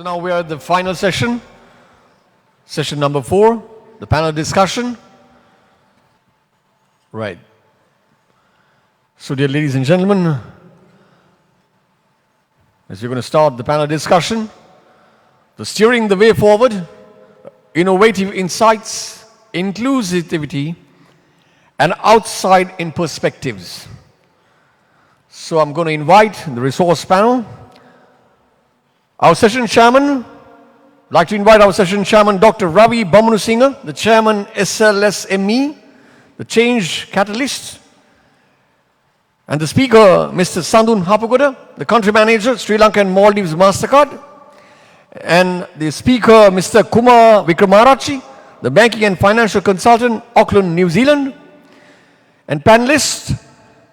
So now we are at the final session, session number 4, the panel discussion. Right. So dear ladies and gentlemen, as we're going to start the panel discussion, the steering the way forward, innovative insights, inclusivity, and outside-in perspectives. So I'm going to invite the resource panel. Our session chairman, I'd like to invite our session chairman, Dr. Ravi Bamanusinga, the chairman, SLSME, the change catalyst, and the speaker, Mr. Sandun Hapagoda, the country manager, Sri Lanka and Maldives MasterCard, and the speaker, Mr. Kumar Wickramarachchi, the banking and financial consultant, Auckland, New Zealand, and panelists,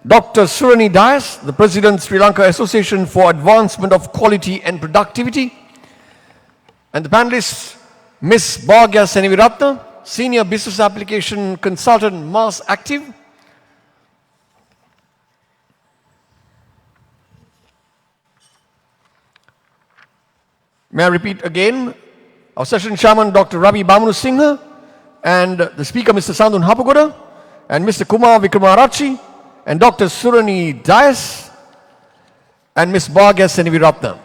Dr. Surani Dias, the President, Sri Lanka Association for Advancement of Quality and Productivity. And the panelists, Ms. Bhagya Seneviratna, Senior Business Application Consultant, Mars Active. May I repeat again, our session chairman, Dr. Ravi Bamanusinga, and the speaker, Mr. Sandun Hapagoda, and Mr. Kumar Wickramarachchi, and Dr. Surani Dias, and Ms. Bhagya Seneviratna.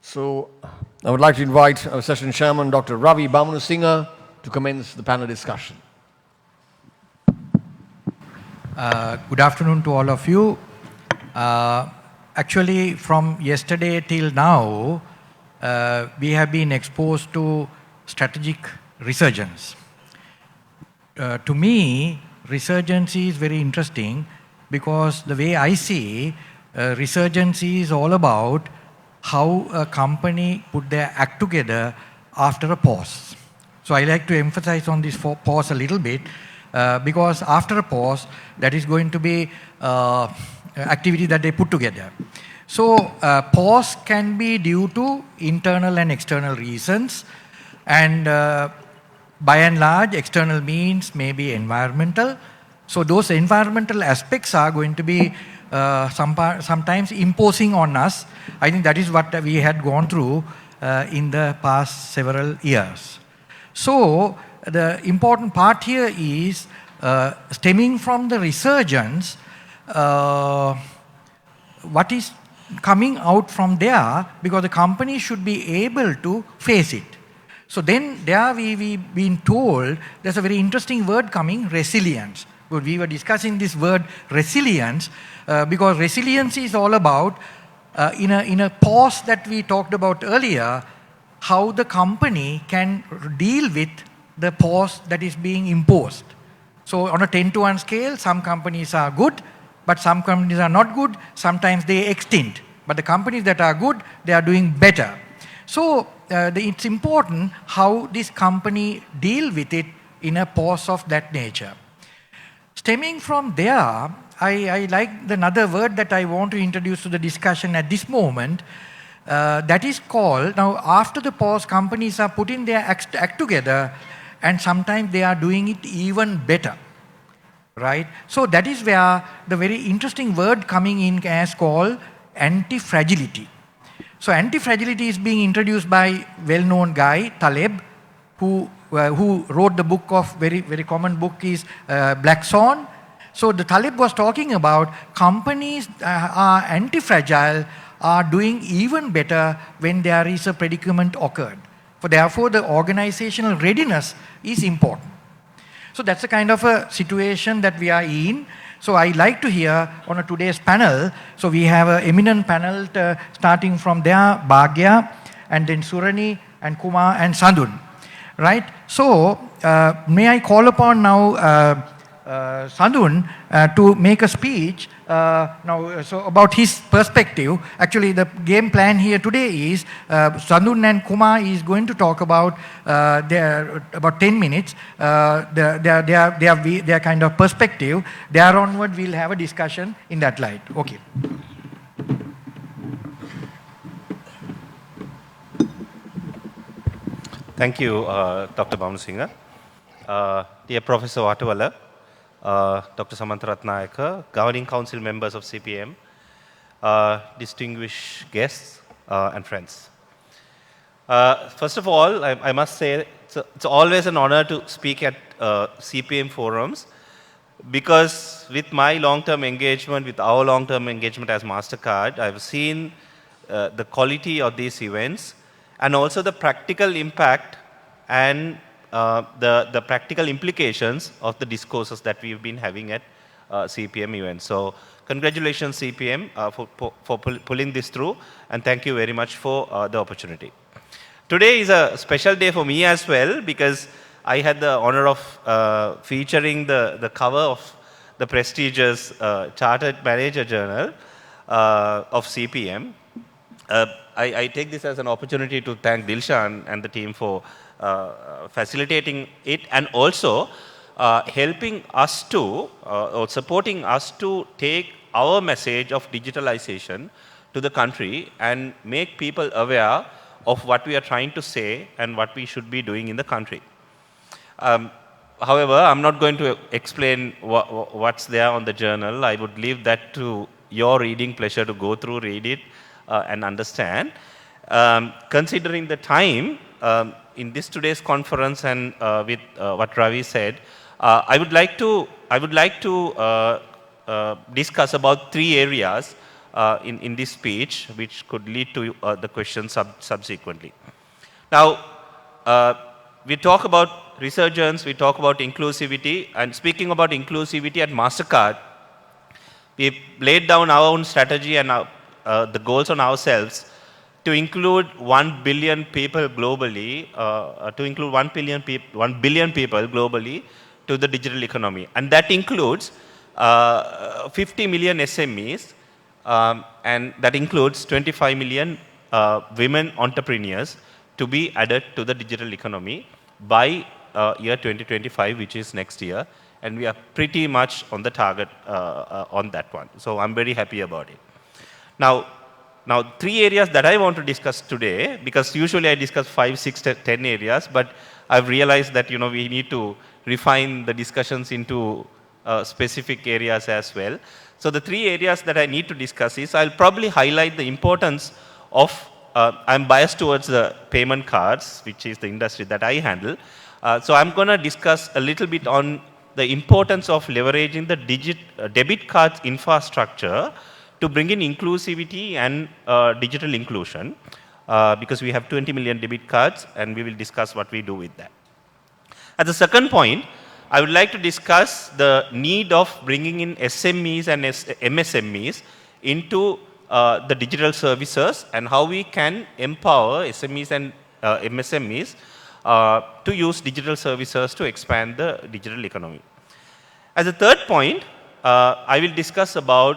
So, I would like to invite our session chairman, Dr. Ravi Bamanusinga, to commence the panel discussion. Good afternoon to all of you. Actually, from yesterday till now, we have been exposed to strategic resurgence. To me, resurgence is very interesting because the way I see, resurgence is all about how a company put their act together after a pause. So I like to emphasize on this pause a little bit because after a pause, that is going to be activity that they put together. So pause can be due to internal and external reasons, and by and large, external means may be environmental. So those environmental aspects are going to be sometimes imposing on us. I think that is what we had gone through in the past several years. So the important part here is stemming from the resurgence, what is coming out from there, because the company should be able to face it. So then there we've been told there's a very interesting word coming, resilience. But we were discussing this word resilience because resilience is all about, in a pause that we talked about earlier, how the company can deal with the pause that is being imposed. So on a 10-to-1 scale, some companies are good, but some companies are not good. Sometimes they extinct. But the companies that are good, they are doing better. So it's important how this company deal with it in a pause of that nature. Stemming from there, I like another word that I want to introduce to the discussion at this moment. That is called, now after the pause, companies are putting their act together, and sometimes they are doing it even better. Right? So that is where the very interesting word coming in as called anti-fragility. So anti-fragility is being introduced by well-known guy, Taleb, who wrote the book of, very common book is Black Swan. So the Taleb was talking about companies are anti-fragile, are doing even better when there is a predicament occurred. So therefore the organizational readiness is important. So that's the kind of a situation that we are in. So I like to hear on today's panel, so we have an eminent panel starting from there, Bhagya, and then Surani, and Kumar, and Sandun. Right? So may I call upon now Sandun to make a speech now so about his perspective. Actually, the game plan here today is Sandun and Kumar is going to talk about about 10 minutes their kind of perspective. There onward, we'll have a discussion in that light. Okay. Thank you, Dr. Bamanusinga. Dear Professor Watawala, Dr. Samantha Ratnayaka, Governing Council members of CPM, distinguished guests and friends. First of all, I must say it's always an honor to speak at CPM forums because with my long-term engagement, with our long-term engagement as MasterCard, I've seen the quality of these events and also the practical impact and the practical implications of the discourses that we've been having at CPM events. So congratulations CPM for pulling this through, and thank you very much for the opportunity. Today is a special day for me as well because I had the honor of featuring the cover of the prestigious Chartered Manager Journal of CPM. I take this as an opportunity to thank Dilshan and the team for facilitating it and also helping us to, or supporting us to take our message of digitalization to the country and make people aware of what we are trying to say and what we should be doing in the country. However, I'm not going to explain what's there on the journal. I would leave that to your reading pleasure to go through, read it, and understand. Considering the time, in this today's conference and with what Ravi said, I would like to discuss about 3 areas in this speech, which could lead to the questions subsequently. Now, we talk about resurgence, we talk about inclusivity, and speaking about inclusivity at MasterCard, we laid down our own strategy and the goals on ourselves to include 1 billion people globally, to include 1 billion people globally to the digital economy. And that includes 50 million SMEs, and that includes 25 million women entrepreneurs to be added to the digital economy by year 2025, which is next year. And we are pretty much on the target on that one. So I'm very happy about it. Now 3 areas that I want to discuss today, because usually I discuss 5, 6, 10 areas, but I've realized that we need to refine the discussions into specific areas as well. So the 3 areas that I need to discuss is, I'll probably highlight the importance of, I'm biased towards the payment cards, which is the industry that I handle. So I'm going to discuss a little bit on the importance of leveraging the debit cards infrastructure to bring in inclusivity and digital inclusion, because we have 20 million debit cards, and we will discuss what we do with that. At the second point, I would like to discuss the need of bringing in SMEs and MSMEs into the digital services and how we can empower SMEs and MSMEs to use digital services to expand the digital economy. As a third point, I will discuss about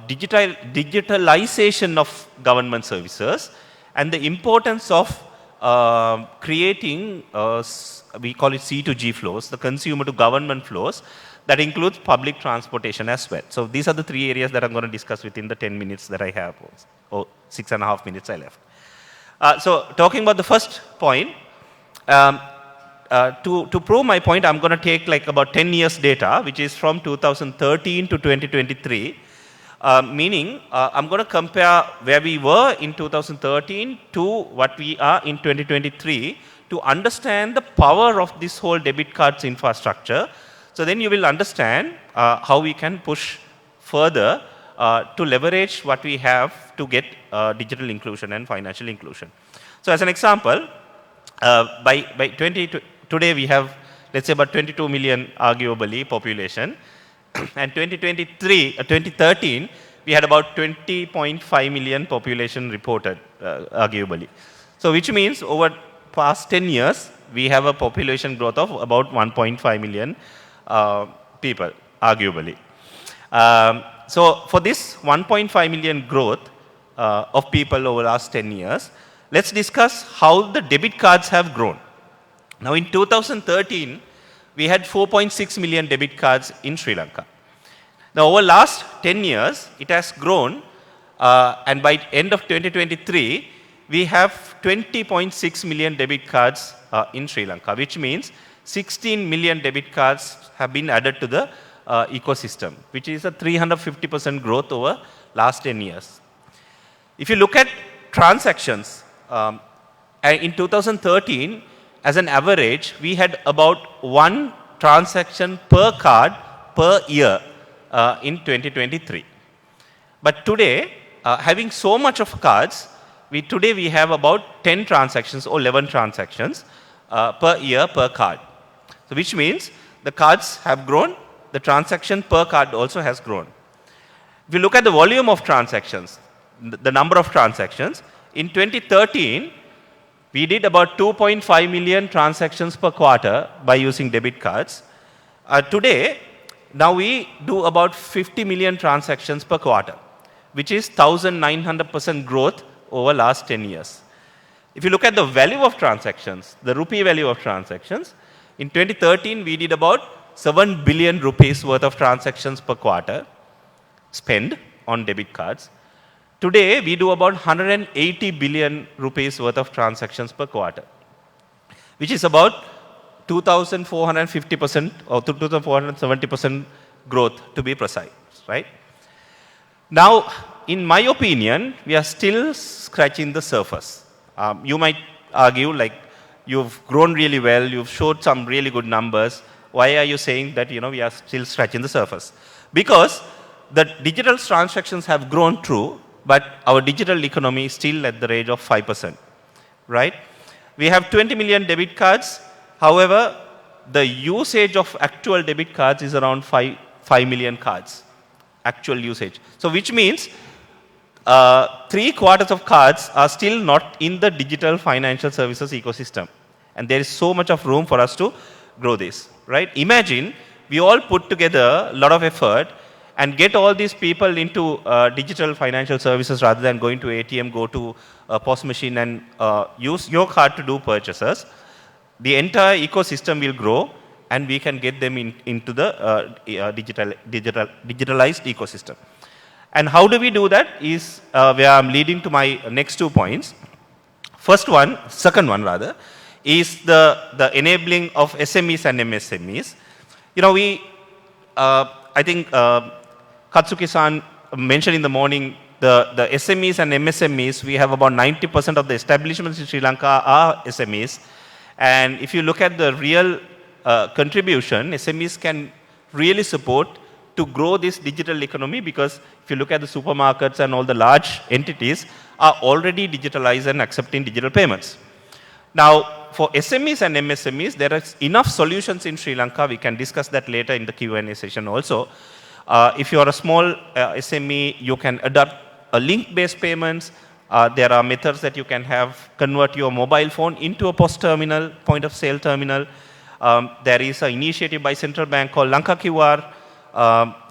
digitalization of government services and the importance of creating, we call it C2G flows, the consumer to government flows, that includes public transportation as well. So these are the 3 areas that I'm going to discuss within the 10 minutes that I have, or 6.5 minutes I left. So talking about the first point, to prove my point, I'm going to take like about 10 years data, which is from 2013 to 2023. Meaning, I'm going to compare where we were in 2013 to what we are in 2023 to understand the power of this whole debit cards infrastructure. So then you will understand how we can push further to leverage what we have to get digital inclusion and financial inclusion. So as an example, today we have, let's say, about 22 million arguably population. And 2013, we had about 20.5 million population reported, arguably. So which means over past 10 years, we have a population growth of about 1.5 million people, arguably. So for this 1.5 million growth of people over the last 10 years, let's discuss how the debit cards have grown. Now in 2013, we had 4.6 million debit cards in Sri Lanka. Now, over last 10 years, it has grown, and by end of 2023, we have 20.6 million debit cards in Sri Lanka, which means 16 million debit cards have been added to the ecosystem, which is a 350% growth over last 10 years. If you look at transactions, in 2013, as an average, we had about 1 transaction per card per year in 2023. But today, having so much of cards, today we have about 10 transactions or 11 transactions per year per card. So which means the cards have grown, the transaction per card also has grown. If you look at the volume of transactions, the number of transactions, in 2013, we did about 2.5 million transactions per quarter by using debit cards. Today, now we do about 50 million transactions per quarter, which is 1,900% growth over last 10 years. If you look at the value of transactions, the rupee value of transactions, in 2013, we did about 7 billion rupees worth of transactions per quarter spent on debit cards. Today, we do about 180 billion rupees worth of transactions per quarter, which is about 2,450% or 2,470% growth to be precise, right? Now, in my opinion, we are still scratching the surface. You might argue like you've grown really well, you've showed some really good numbers. Why are you saying that we are still scratching the surface? Because the digital transactions have grown true, but our digital economy is still at the rate of 5%, right? We have 20 million debit cards. However, the usage of actual debit cards is around 5 million cards, actual usage. So which means 3/4 of cards are still not in the digital financial services ecosystem. And there is so much of room for us to grow this, right? Imagine we all put together a lot of effort and get all these people into digital financial services rather than going to ATM, go to a POS machine and use your card to do purchases. The entire ecosystem will grow and we can get them into the digitalized ecosystem. And how do we do that is where I'm leading to my next 2 points. Second one rather, is the enabling of SMEs and MSMEs. I think Katsuki-san mentioned in the morning, the SMEs and MSMEs, we have about 90% of the establishments in Sri Lanka are SMEs. And if you look at the real contribution, SMEs can really support to grow this digital economy, because if you look at the supermarkets and all the large entities are already digitalized and accepting digital payments. Now, for SMEs and MSMEs, there are enough solutions in Sri Lanka. We can discuss that later in the Q&A session also. If you are a small SME, you can adopt a link-based payments. There are methods that you can convert your mobile phone into a POS terminal, point of sale terminal. There is an initiative by Central Bank called Lanka QR.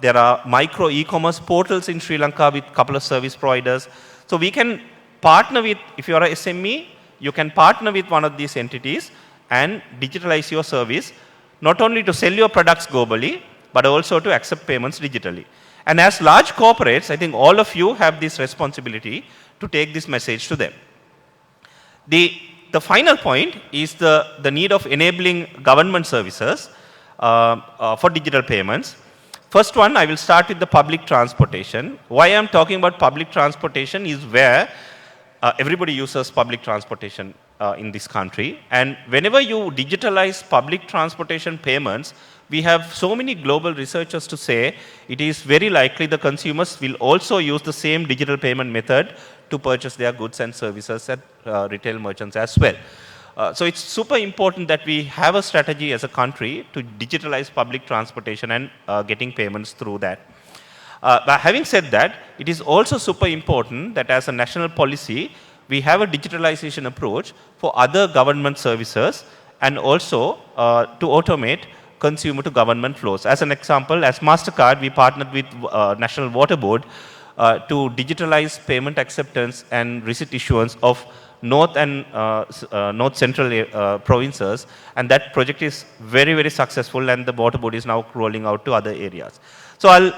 There are micro e-commerce portals in Sri Lanka with a couple of service providers. So we can partner with, if you are a SME, you can partner with one of these entities and digitalize your service, not only to sell your products globally, but also to accept payments digitally. And as large corporates, I think all of you have this responsibility to take this message to them. The final point is the need of enabling government services for digital payments. First one, I will start with the public transportation. Why I'm talking about public transportation is where everybody uses public transportation in this country. And whenever you digitalize public transportation payments, we have so many global researchers to say it is very likely the consumers will also use the same digital payment method to purchase their goods and services at retail merchants as well. So it's super important that we have a strategy as a country to digitalize public transportation and getting payments through that. But having said that, it is also super important that as a national policy, we have a digitalization approach for other government services and also to automate consumer to government flows. As an example, as MasterCard, we partnered with National Water Board to digitalize payment acceptance and receipt issuance of North and North Central provinces, and that project is very, very successful, and the Water Board is now rolling out to other areas. So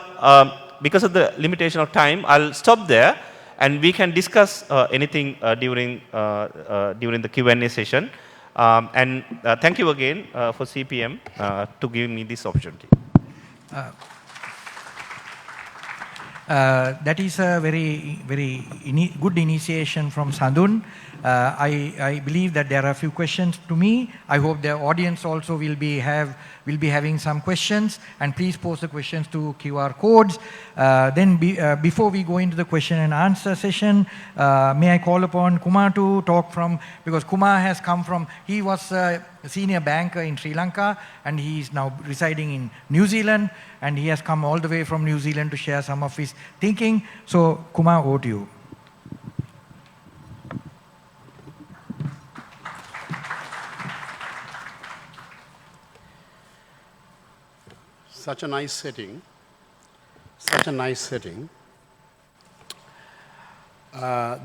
because of the limitation of time, I'll stop there, and we can discuss anything during the Q&A session. And thank you again for CPM to give me this opportunity. That is a very good initiation from Sadun. I believe that there are a few questions to me. I hope the audience also will be having some questions, and please post the questions to QR codes. Before we go into the question and answer session, may I call upon Kumar to talk because Kumar has come from, he was a senior banker in Sri Lanka and he is now residing in New Zealand, and he has come all the way from New Zealand to share some of his thinking. So Kumar, over to you. Such a nice setting. Such a nice setting.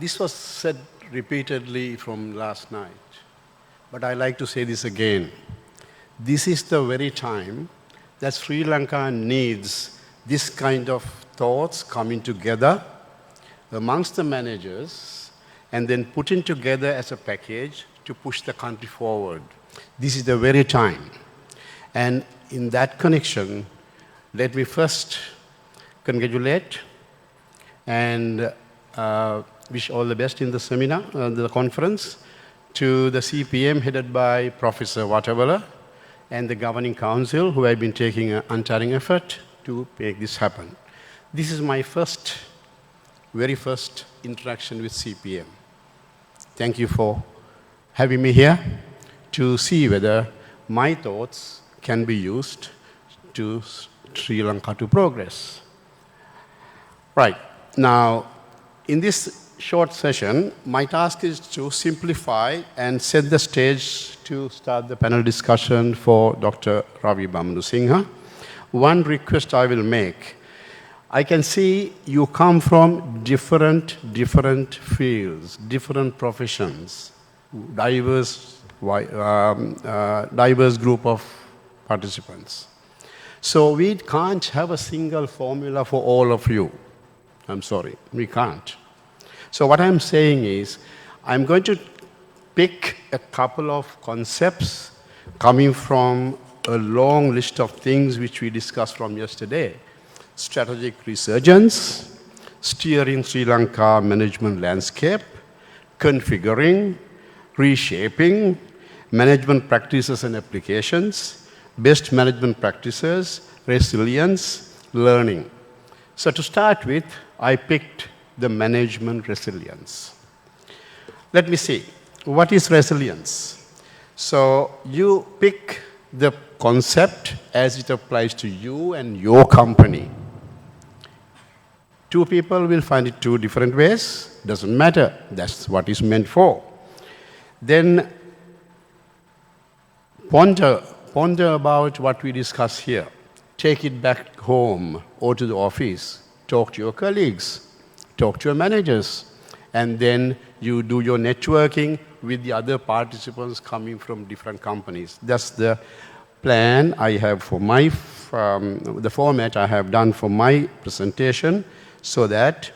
This was said repeatedly from last night, but I like to say this again. This is the very time that Sri Lanka needs this kind of thoughts coming together amongst the managers and then putting together as a package to push the country forward. This is the very time. And in that connection, let me first congratulate and wish all the best in the seminar, the conference, to the CPM headed by Professor Wattavala and the Governing Council, who have been taking an untiring effort to make this happen. This is my very first interaction with CPM. Thank you for having me here to see whether my thoughts can be used to Sri Lanka to progress. Right. Now, in this short session, my task is to simplify and set the stage to start the panel discussion for Dr. Ravi Bamanusinghe. One request I will make. I can see you come from different fields, different professions, diverse group of participants. So we can't have a single formula for all of you. I'm sorry, we can't. So what I'm saying is, I'm going to pick a couple of concepts coming from a long list of things which we discussed from yesterday. Strategic resurgence, steering Sri Lanka management landscape, configuring, reshaping, management practices and applications, best management practices, resilience, learning. So to start with, I picked the management resilience. Let me see, what is resilience? So you pick the concept as it applies to you and your company. Two people will find it two different ways, doesn't matter, that's what it's meant for. Then ponder about what we discuss here. Take it back home or to the office, talk to your colleagues, talk to your managers, and then you do your networking with the other participants coming from different companies. That's the plan I have for my, the format I have done for my presentation, so that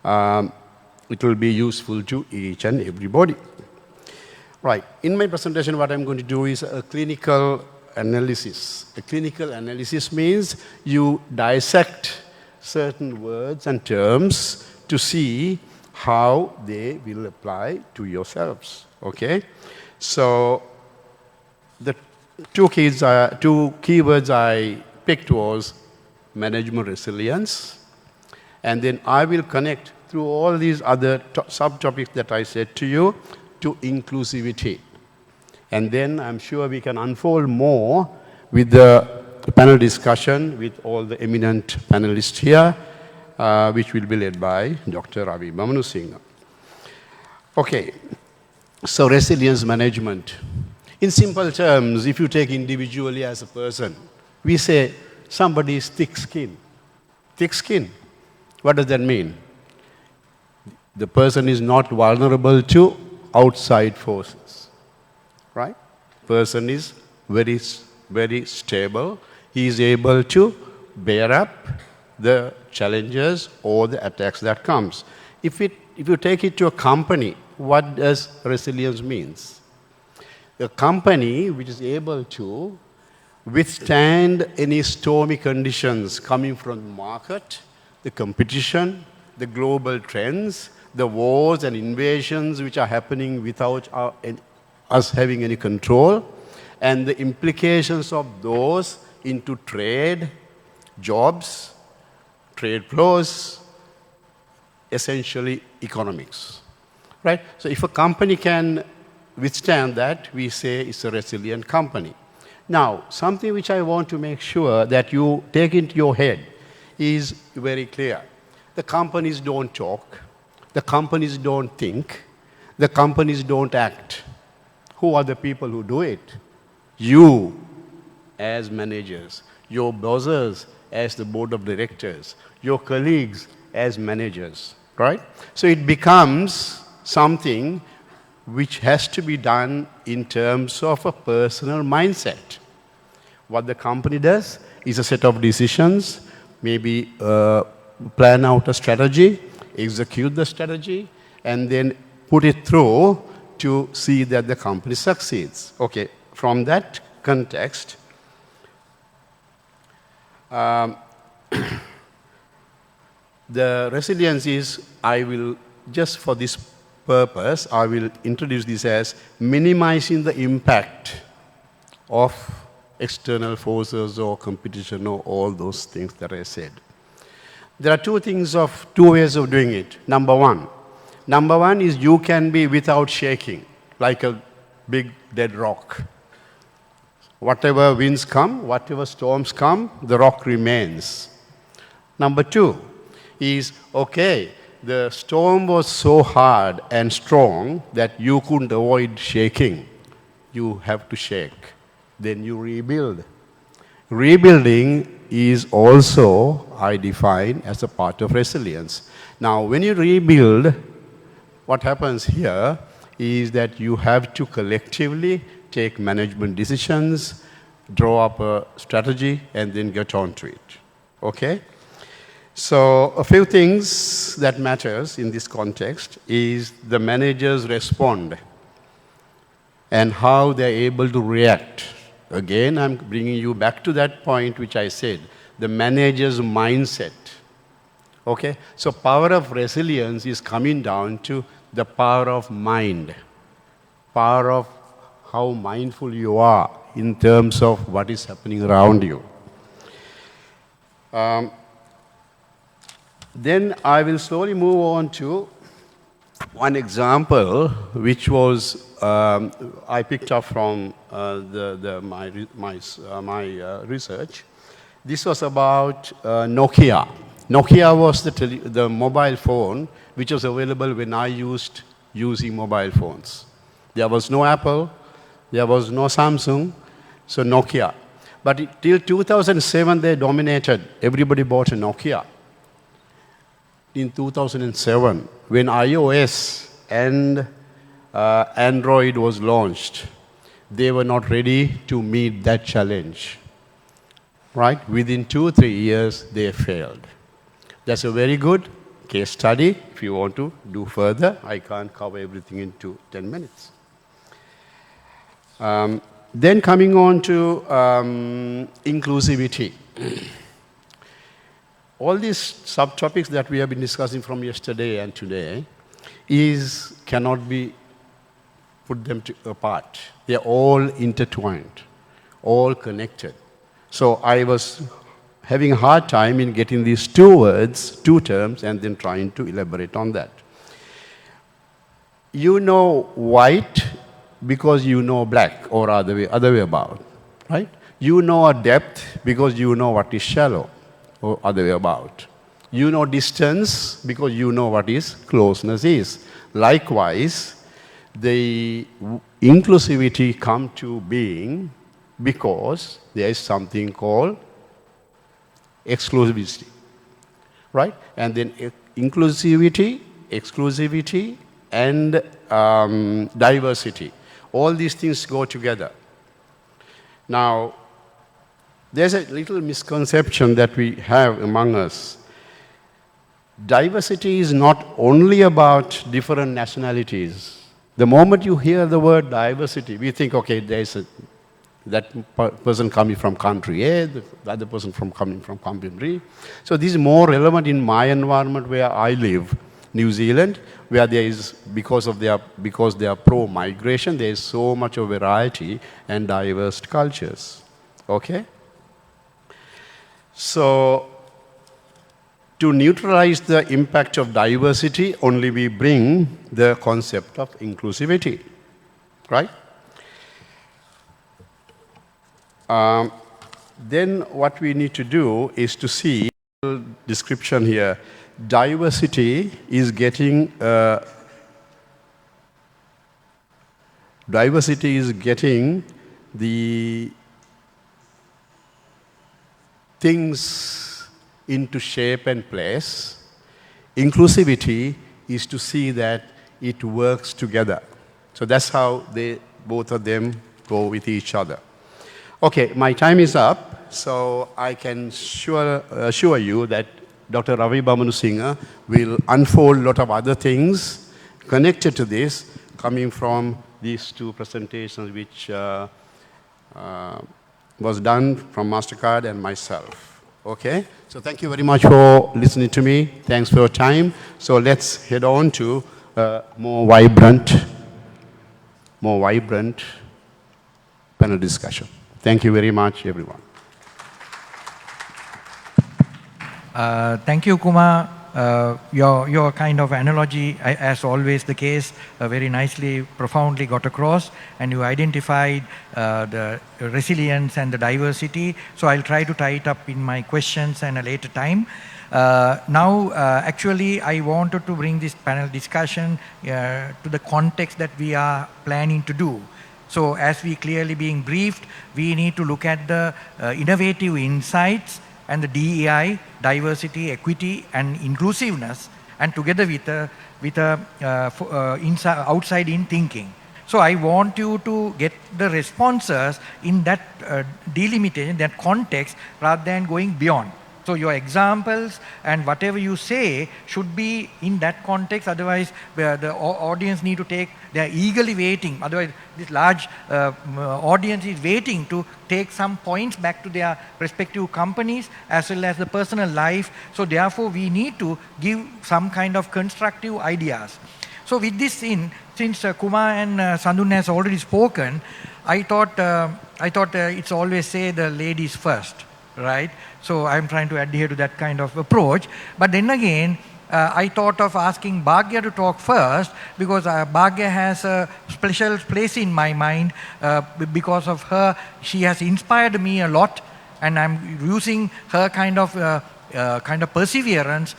it will be useful to each and everybody. Right, in my presentation what I'm going to do is a clinical analysis. A clinical analysis means you dissect certain words and terms to see how they will apply to yourselves, okay? So the two keywords I picked was management resilience, and then I will connect through all these other subtopics that I said to you to inclusivity. And then I'm sure we can unfold more with the panel discussion with all the eminent panelists here, which will be led by Dr. Ravi Bamanusinghe. Okay, so resilience management. In simple terms, if you take individually as a person, we say somebody is thick-skinned. Thick-skinned. What does that mean? The person is not vulnerable to outside forces, right? Person is very stable. He is able to bear up the challenges or the attacks that comes. If you take it to a company, what does resilience means? A company which is able to withstand any stormy conditions coming from the market, the competition, the global trends, the wars and invasions which are happening without us having any control, and the implications of those into trade, jobs, trade flows, essentially economics. Right? So if a company can withstand that, we say it's a resilient company. Now, something which I want to make sure that you take into your head is very clear. The companies don't talk, the companies don't think, the companies don't act. Who are the people who do it? You as managers, your bosses as the board of directors, your colleagues as managers, right? So it becomes something which has to be done in terms of a personal mindset. What the company does is a set of decisions, maybe plan out a strategy, execute the strategy, and then put it through to see that the company succeeds. Okay, from that context, the resilience is, I will, just for this purpose, I will introduce this as minimizing the impact of external forces or competition or all those things that I said. There are two ways of doing it. Number one is you can be without shaking, like a big dead rock. Whatever winds come, whatever storms come, the rock remains. Number two is, okay, the storm was so hard and strong that you couldn't avoid shaking. You have to shake. Then you rebuild. Rebuilding is also, I define, as a part of resilience. Now, when you rebuild, what happens here is that you have to collectively take management decisions, draw up a strategy, and then get on to it. Okay? So a few things that matters in this context is the managers respond and how they're able to react. Again, I'm bringing you back to that point which I said, the manager's mindset. Okay? So power of resilience is coming down to the power of mind, power of how mindful you are in terms of what is happening around you. Then I will slowly move on to one example, which was I picked up from my research. This was about Nokia. Nokia was the mobile phone which was available when I used using mobile phones. There was no Apple, there was no Samsung, so Nokia. But till 2007 they dominated. Everybody bought a Nokia. In 2007, when iOS and Android was launched, they were not ready to meet that challenge. Right? Within 2-3 years, they failed. That's a very good case study. If you want to do further, I can't cover everything in 10 minutes. Then coming on to inclusivity. All these subtopics that we have been discussing from yesterday and today cannot be put them apart. They're all intertwined, all connected. So I was having a hard time in getting these two terms, and then trying to elaborate on that. You know white because you know black, or other way about, right? You know a depth because you know what is shallow, or other way about. You know distance because you know what is closeness is. Likewise, the inclusivity come to being because there is something called exclusivity, right? And then inclusivity, exclusivity, and diversity. All these things go together. Now, there's a little misconception that we have among us. Diversity is not only about different nationalities. The moment you hear the word diversity, we think, okay, there's that person coming from country A, the other person coming from country B. So this is more relevant in my environment where I live, New Zealand, where there is, because they are pro-migration, there is so much of variety and diverse cultures. Okay? So, to neutralize the impact of diversity, only we bring the concept of inclusivity, right? Then what we need to do is to see the description here. Diversity is getting the things into shape and place. Inclusivity is to see that it works together. So that's how both of them go with each other. Okay, my time is up, so I can assure you that Dr. Ravi Bamanusinga will unfold a lot of other things connected to this, coming from these two presentations which was done from MasterCard and myself. Okay, so thank you very much for listening to me. Thanks for your time. So let's head on to more vibrant panel discussion. Thank you very much, everyone. Thank you, Kumar. Your kind of analogy, as always the case, very nicely, profoundly got across, and you identified the resilience and the diversity. So I'll try to tie it up in my questions and a later time. Actually, I wanted to bring this panel discussion to the context that we are planning to do. So as we clearly being briefed, we need to look at the innovative insights and the DEI, diversity, equity, and inclusiveness, and together with outside-in thinking. So I want you to get the responses in that delimitation, that context, rather than going beyond. So your examples and whatever you say should be in that context, otherwise the audience need to take, they are eagerly waiting, otherwise this large audience is waiting to take some points back to their respective companies as well as the personal life. So therefore we need to give some kind of constructive ideas. So with this since Kumar and Sandun has already spoken, I thought it's always say the ladies first, right? So I'm trying to adhere to that kind of approach. But then again, I thought of asking Bhagya to talk first, because Bhagya has a special place in my mind because of her. She has inspired me a lot, and I'm using her kind of perseverance.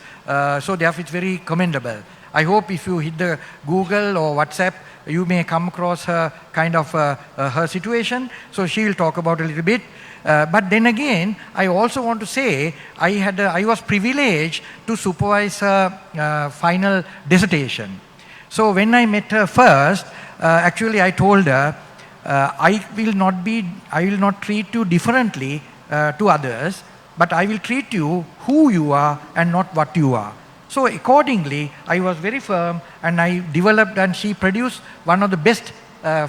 So therefore it's very commendable. I hope if you hit the Google or WhatsApp, you may come across her kind of her situation. So she will talk about a little bit. But then again, I also want to say I was privileged to supervise her final dissertation. So when I met her first, actually I told her, I will not treat you differently to others, but I will treat you who you are and not what you are. So accordingly, I was very firm, and I developed, and she produced one of the best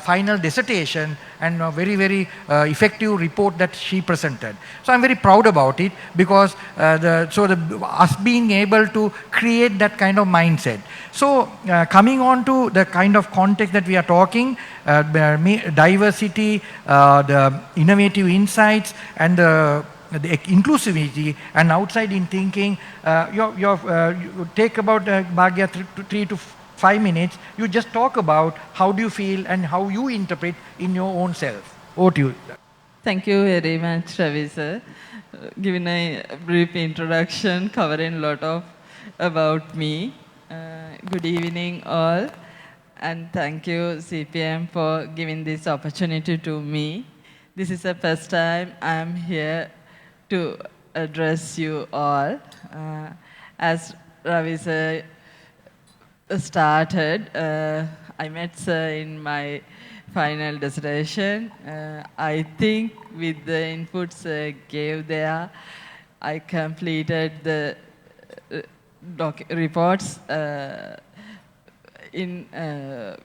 final dissertation and a very, very effective report that she presented. So I'm very proud about it, because us being able to create that kind of mindset. So coming on to the kind of context that we are talking, diversity, the innovative insights, and the inclusivity and outside-in thinking, you take about Bhagya 3 to 5 minutes. You just talk about how do you feel and how you interpret in your own self. Over to you. Thank you very much, Ravi sir. Giving a brief introduction covering a lot of about me. Good evening all, and thank you CPM for giving this opportunity to me. This is the first time I am here to address you all. As Ravi sir started, I met sir in my final dissertation. I think with the inputs gave there, I completed the reports in a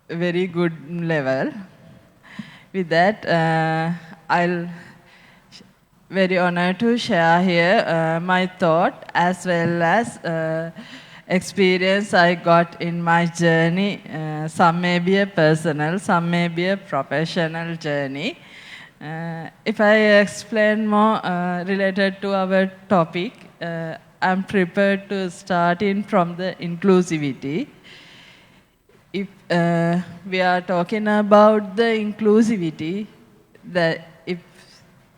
very good level. with that, I'll very honored to share here my thought as well as experience I got in my journey. Some may be a personal, some may be a professional journey. If I explain more related to our topic, I'm prepared to start in from the inclusivity. If we are talking about the inclusivity, that if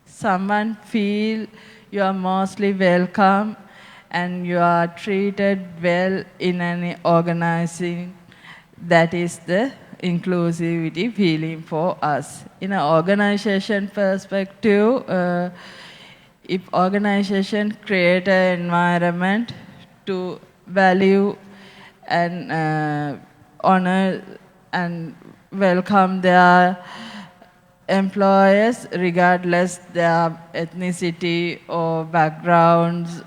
someone feel you are mostly welcome and you are treated well in any organizing, that is the inclusivity feeling for us. In an organization perspective, if organization create an environment to value and honor and welcome their employers regardless their ethnicity or backgrounds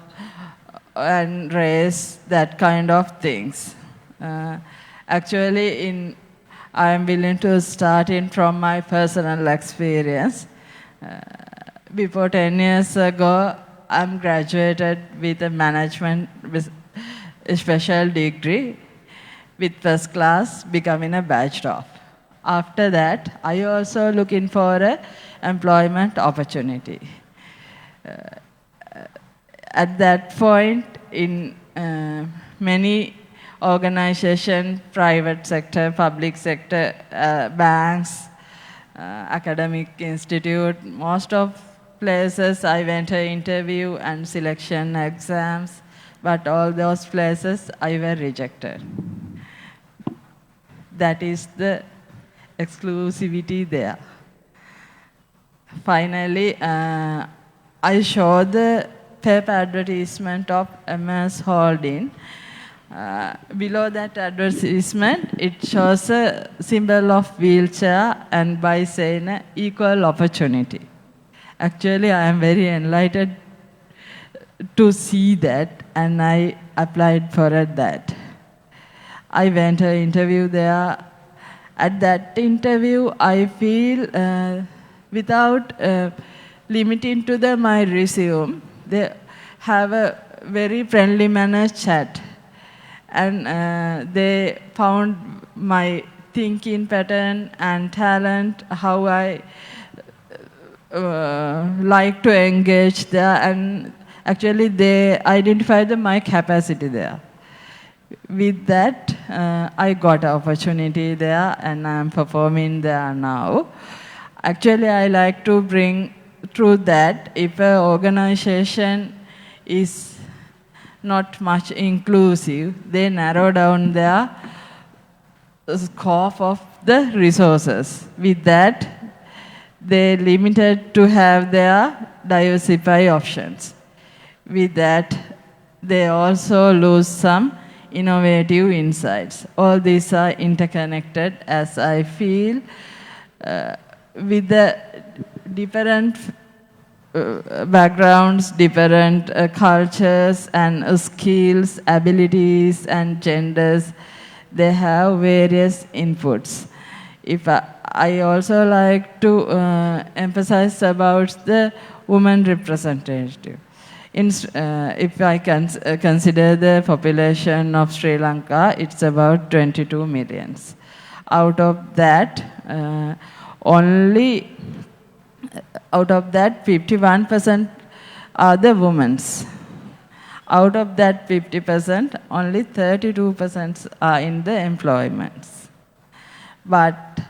and race, that kind of things. Actually, I am willing to start in from my personal experience. Before 10 years ago, I'm graduated with a management with a special degree with first class becoming a bachelor. After that, I also looking for an employment opportunity. At that point, in many organizations, private sector, public sector, banks, academic institute, most of places I went to interview and selection exams, but all those places I were rejected. That is the exclusivity there. Finally, I show the paper advertisement of MS Holding. Below that advertisement, it shows a symbol of wheelchair and by saying equal opportunity. Actually, I am very enlightened to see that, and I applied for that. I went to interview there. At that interview, I feel without limiting to my resume, they have a very friendly manner chat. And they found my thinking pattern and talent, how I like to engage there, and actually they identified my capacity there. With that, I got an opportunity there and I'm performing there now. Actually, I like to bring through that if an organization is not much inclusive, they narrow down their scope of the resources. With that, they limited to have their diversify options. With that, they also lose some innovative insights. All these are interconnected, as I feel, with the different backgrounds, different cultures and skills, abilities and genders. They have various inputs. If I also like to emphasize about the woman representative. If I consider the population of Sri Lanka, it's about 22 million. Out of that, 51% are the women. Out of that 50%, only 32% are in the employment. But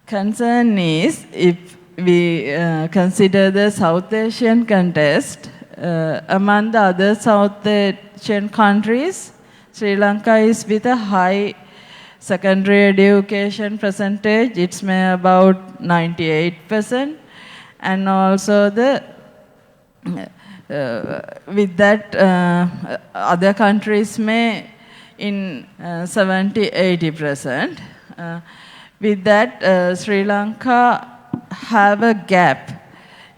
concern is, if we consider the South Asian context, among the other South Asian countries, Sri Lanka is with a high secondary education percentage. It's about 98%. And also with that, other countries may in 70-80%. With that, Sri Lanka have a gap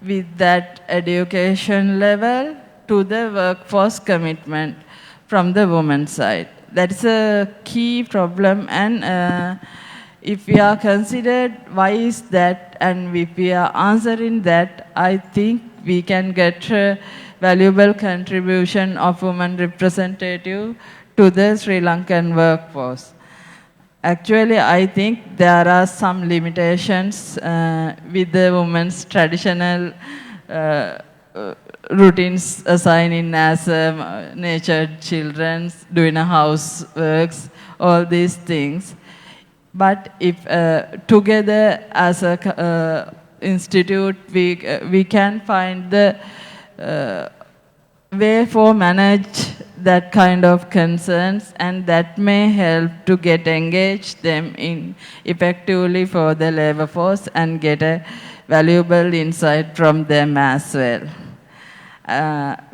with that education level to the workforce commitment from the women's side. That's a key problem, and if we are considered why is that, and if we are answering that, I think we can get a valuable contribution of women representative to the Sri Lankan workforce. Actually, I think there are some limitations with the women's traditional routines assigning as nurtured children, doing a houseworks, all these things. But if together as a institute, we can find the way for manage that kind of concerns, and that may help to get engaged them in effectively for the labor force and get a valuable insight from them as well.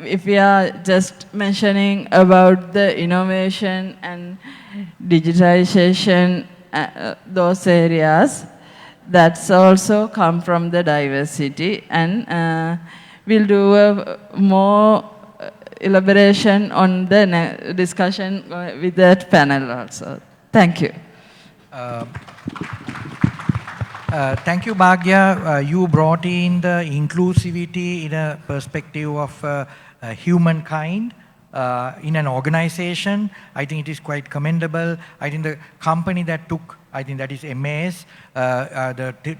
If we are just mentioning about the innovation and digitization, those areas, that's also come from the diversity, and we'll do a more elaboration on the discussion with that panel also. Thank you. Thank you, Bhagya. You brought in the inclusivity in a perspective of humankind in an organization. I think it is quite commendable. I think the company that took, I think that is MAS,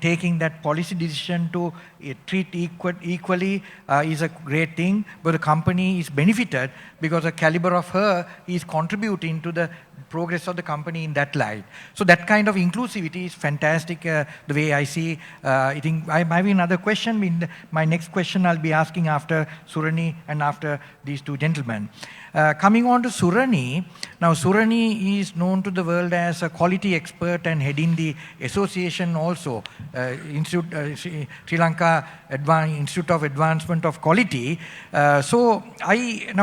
taking that policy decision to treat equally is a great thing, but the company is benefited because the caliber of her is contributing to the progress of the company in that light. So that kind of inclusivity is fantastic, the way I see. I think I have another question. My next question I'll be asking after Surani and after these two gentlemen. Coming on to Surani, now Surani is known to the world as a quality expert and heading the association also, Sri Lanka Institute of Advancement of Quality. So I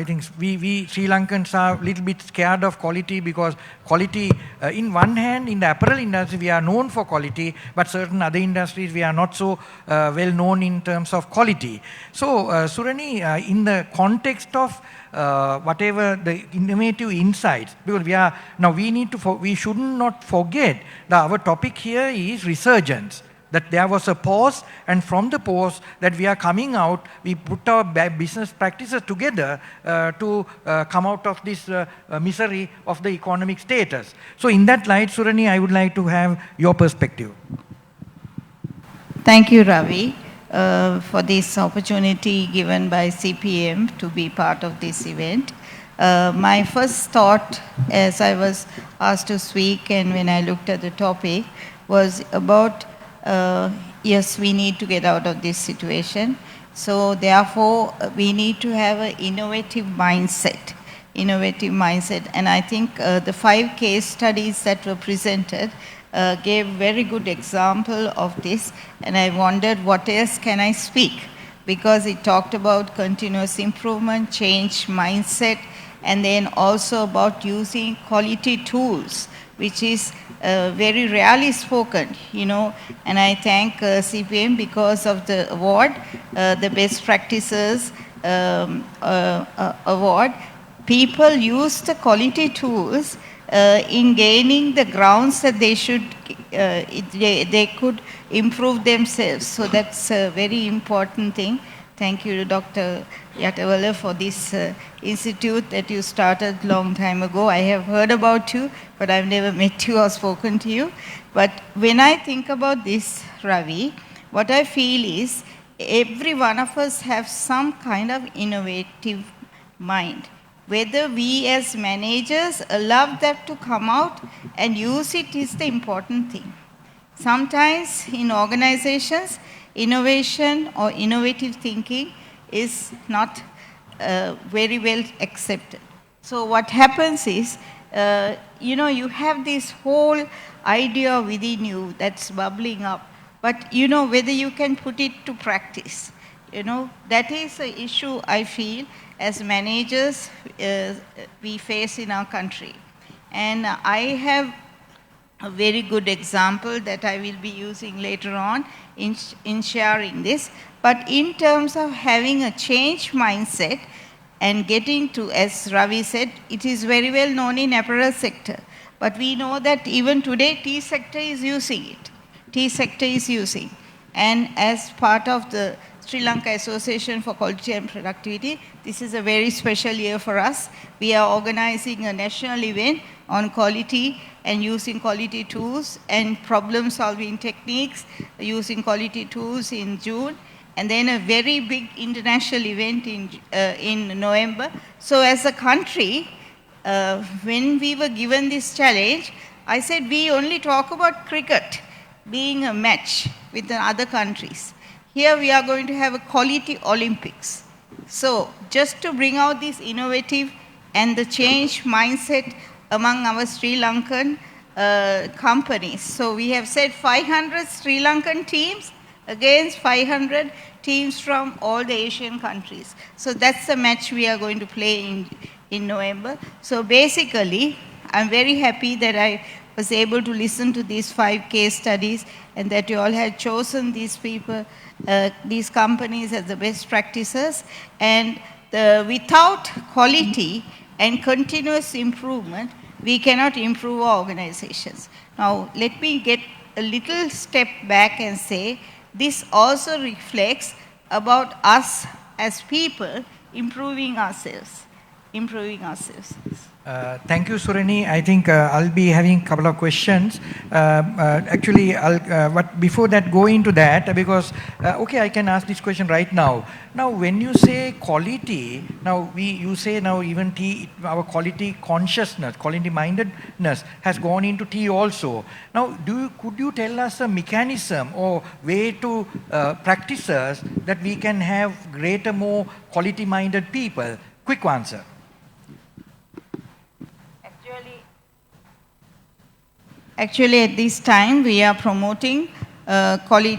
think we Sri Lankans are a little bit scared of quality, because quality, in one hand, in the apparel industry, we are known for quality, but certain other industries, we are not so well known in terms of quality. So, Surani, in the context of whatever the innovative insights, because we should not forget that our topic here is resurgence. That there was a pause, and from the pause that we are coming out, we put our business practices together to come out of this misery of the economic status. So in that light, Surani, I would like to have your perspective. Thank you, Ravi, for this opportunity given by CPM to be part of this event. My first thought, as I was asked to speak and when I looked at the topic, was about yes, we need to get out of this situation. So therefore, we need to have an innovative mindset. And I think the 5 case studies that were presented gave very good example of this. And I wondered, what else can I speak? Because it talked about continuous improvement, change mindset, and then also about using quality tools, which is very rarely spoken, and I thank CPM because of the award, the Best Practices Award. People use the quality tools in gaining the grounds that they should, they could improve themselves. So that's a very important thing. Thank you, Dr. Yatavala, for this institute that you started a long time ago. I have heard about you, but I've never met you or spoken to you. But when I think about this, Ravi, what I feel is every one of us have some kind of innovative mind. Whether we as managers allow that to come out and use it is the important thing. Sometimes in organizations, innovation or innovative thinking is not very well accepted. So what happens is, you have this whole idea within you that's bubbling up, but whether you can put it to practice. That is an issue I feel as managers we face in our country. And I have a very good example that I will be using later on in sharing this. But in terms of having a change mindset and getting to, as Ravi said, it is very well known in apparel sector. But we know that even today, tea sector is using it. Tea sector is using. And as part of the Sri Lanka Association for Quality and Productivity, this is a very special year for us. We are organizing a national event on quality and using quality tools and problem-solving techniques using quality tools in June, and then a very big international event in November. So as a country, when we were given this challenge, I said we only talk about cricket being a match with the other countries. Here we are going to have a quality Olympics. So just to bring out this innovative and the change mindset among our Sri Lankan companies. So we have said 500 Sri Lankan teams against 500 teams from all the Asian countries. So that's the match we are going to play in November. So basically, I'm very happy that I was able to listen to these 5 case studies and that you all had chosen these people, these companies as the best practices. And without quality and continuous improvement, we cannot improve our organizations. Now, let me get a little step back and say, this also reflects about us as people improving ourselves. Thank you, Surani. I think I'll be having a couple of questions. Actually, but before that, go into that because, okay, I can ask this question right now. Now, when you say quality, now you say now even tea, our quality consciousness, quality mindedness has gone into tea also. Now, could you tell us a mechanism or way to practices that we can have greater, more quality minded people? Quick answer. Actually, at this time, we are promoting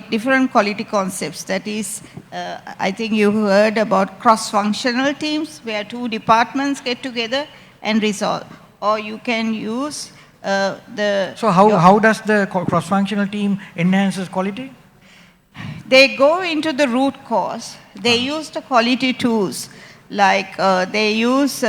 different quality concepts. That is, I think you heard about cross-functional teams, where 2 departments get together and resolve. Or you can use So how does the cross-functional team enhances quality? They go into the root cause. They use the quality tools, like they use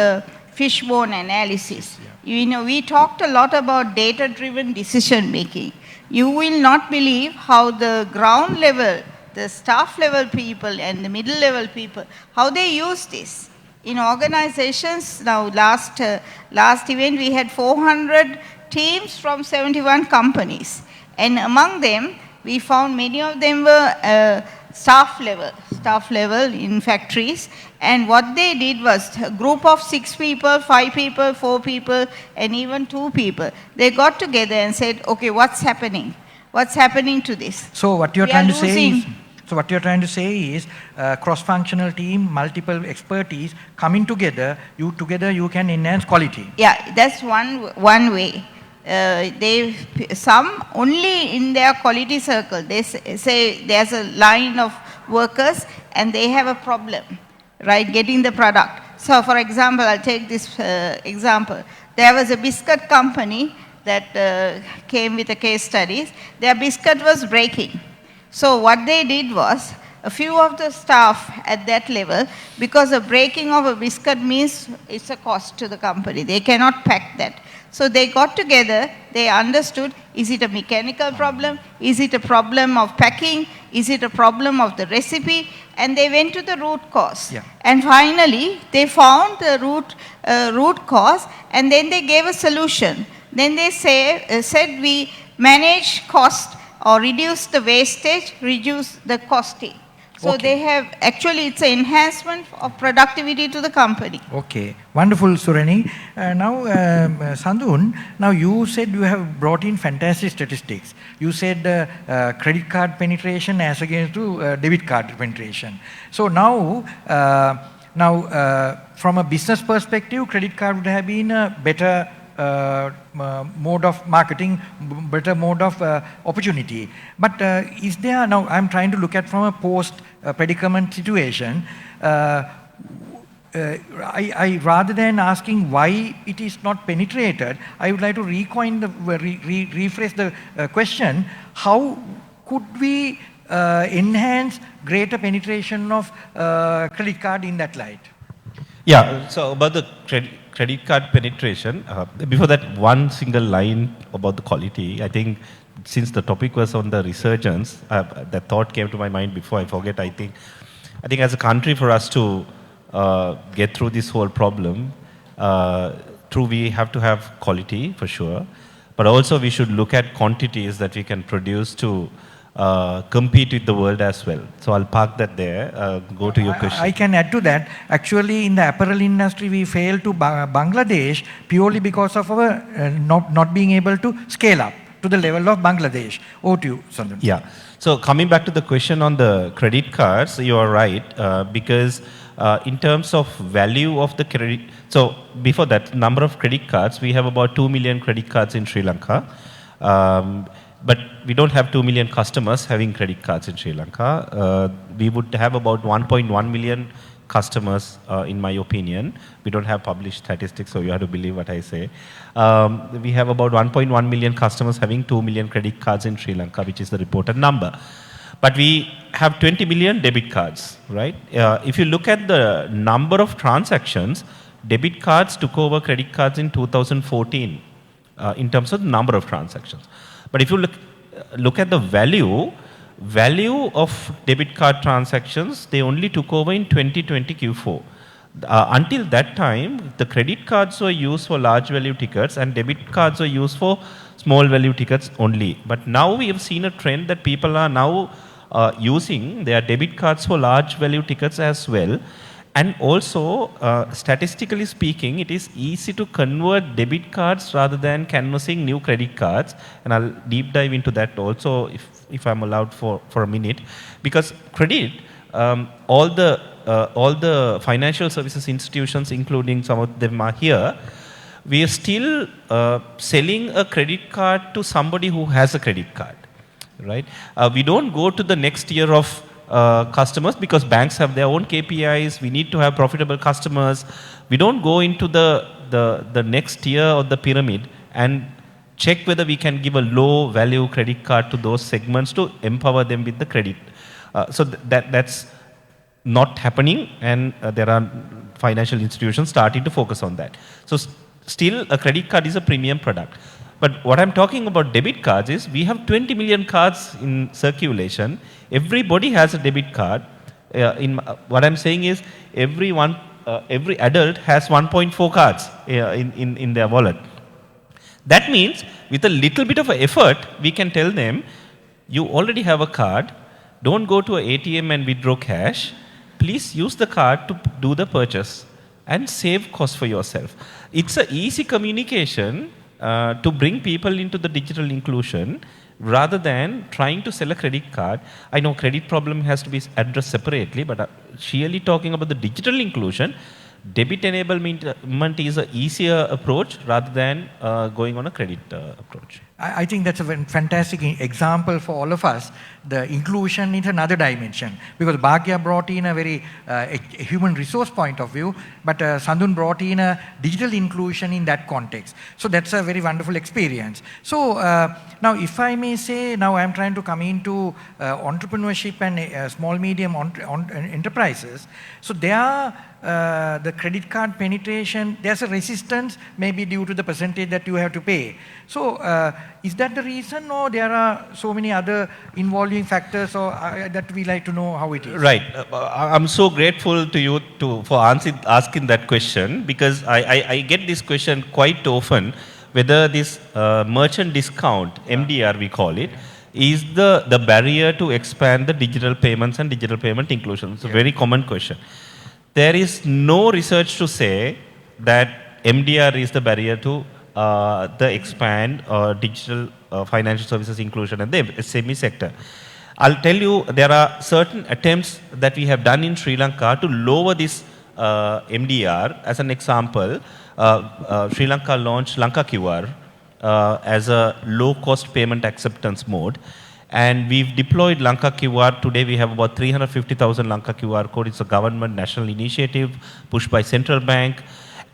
fishbone analysis. You know, we talked a lot about data-driven decision making. You will not believe how the ground level, the staff level people and the middle level people, how they use this. In organizations, now last event we had 400 teams from 71 companies. And among them, we found many of them were staff level in factories. And what they did was a group of 6 people, 5 people, 4 people, and even 2 people. They got together and said, okay, what's happening? What's happening to this? So what you're trying to say is, cross-functional team, multiple expertise coming together, you can enhance quality. Yeah, that's one way. Some only in their quality circle, they say there's a line of workers and they have a problem, right, getting the product. So for example, I'll take this example. There was a biscuit company that came with a case studies. Their biscuit was breaking. So what they did was, a few of the staff at that level, because the breaking of a biscuit means it's a cost to the company. They cannot pack that. So they got together, they understood, is it a mechanical problem? Is it a problem of packing? Is it a problem of the recipe? And they went to the root cause. Yeah. And finally, they found the root cause, and then they gave a solution. Then they said we manage cost or reduce the wastage, reduce the costing. So Okay. they have, actually it's an enhancement of productivity to the company. Okay, wonderful, Surani. Now, Sandun, now you said you have brought in fantastic statistics. You said credit card penetration as against to debit card penetration. So now, from a business perspective, credit card would have been a better mode of marketing, better mode of opportunity. But is there, now I'm trying to look at from a post-predicament situation, I rather than asking why it is not penetrated, I would like to rephrase the question, how could we enhance greater penetration of credit card in that light? Yeah, so about the credit card penetration, before that, one single line about the quality. I think since the topic was on the resurgence, that thought came to my mind before I forget. I think as a country, for us to get through this whole problem, we have to have quality for sure, but also we should look at quantities that we can produce to compete with the world as well. So I'll park that there. Go to your question. I can add to that. Actually, in the apparel industry, we failed to Bangladesh purely because of our not being able to scale up to the level of Bangladesh. Over to you, Sandhu. Yeah. So coming back to the question on the credit cards, you are right, because in terms of value of the credit, so before that, number of credit cards, we have about 2 million credit cards in Sri Lanka. But we don't have 2 million customers having credit cards in Sri Lanka. We would have about 1.1 million customers, in my opinion. We don't have published statistics, so you have to believe what I say. We have about 1.1 million customers having 2 million credit cards in Sri Lanka, which is the reported number. But we have 20 million debit cards, right? If you look at the number of transactions, debit cards took over credit cards in 2014 in terms of the number of transactions. But if you look at the value of debit card transactions, they only took over in 2020 Q4. Until that time, the credit cards were used for large value tickets and debit cards were used for small value tickets only. But now we have seen a trend that people are now using their debit cards for large value tickets as well. And also, statistically speaking, it is easy to convert debit cards rather than canvassing new credit cards. And I'll deep dive into that also if I'm allowed for a minute. Because credit, all the financial services institutions, including some of them are here, we are still selling a credit card to somebody who has a credit card, right? We don't go to the next tier of customers because banks have their own KPIs. We need to have profitable customers. We don't go into the next tier of the pyramid and check whether we can give a low value credit card to those segments to empower them with the credit. So that's not happening, and there are financial institutions starting to focus on that. So still a credit card is a premium product. But what I'm talking about debit cards is we have 20 million cards in circulation. Everybody has a debit card. What I'm saying is every adult has 1.4 cards in their wallet. That means with a little bit of effort, we can tell them, you already have a card. Don't go to an ATM and withdraw cash. Please use the card to do the purchase and save cost for yourself. It's an easy communication to bring people into the digital inclusion rather than trying to sell a credit card. I know credit problem has to be addressed separately, but sheerly talking about the digital inclusion, debit enablement is an easier approach rather than going on a credit approach. I think that's a fantastic example for all of us. The inclusion is another dimension, because Bhagya brought in a very human resource point of view, but Sandhun brought in a digital inclusion in that context. So that's a very wonderful experience. So now if I may say, now I'm trying to come into entrepreneurship and small medium enterprises. So there the credit card penetration, there's a resistance maybe due to the percentage that you have to pay. So is that the reason, or there are so many other involving factors, or that we like to know how it is? Right. I'm so grateful to you for asking that question, because I get this question quite often, whether this merchant discount, MDR we call it, is the barrier to expand the digital payments and digital payment inclusion. It's a very common question. There is no research to say that MDR is the barrier to the expand digital financial services inclusion in the SME sector. I'll tell you, there are certain attempts that we have done in Sri Lanka to lower this MDR. As an example, Sri Lanka launched Lanka QR as a low-cost payment acceptance mode. And we've deployed Lanka QR. Today we have about 350,000 Lanka QR code. It's a government national initiative pushed by central bank.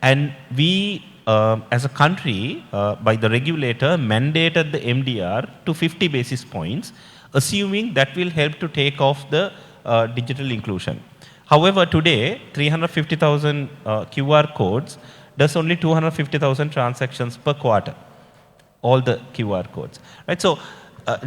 And we, as a country, by the regulator, mandated the MDR to 50 basis points, assuming that will help to take off the digital inclusion. However, today, 350,000 QR codes does only 250,000 transactions per quarter, all the QR codes, right? So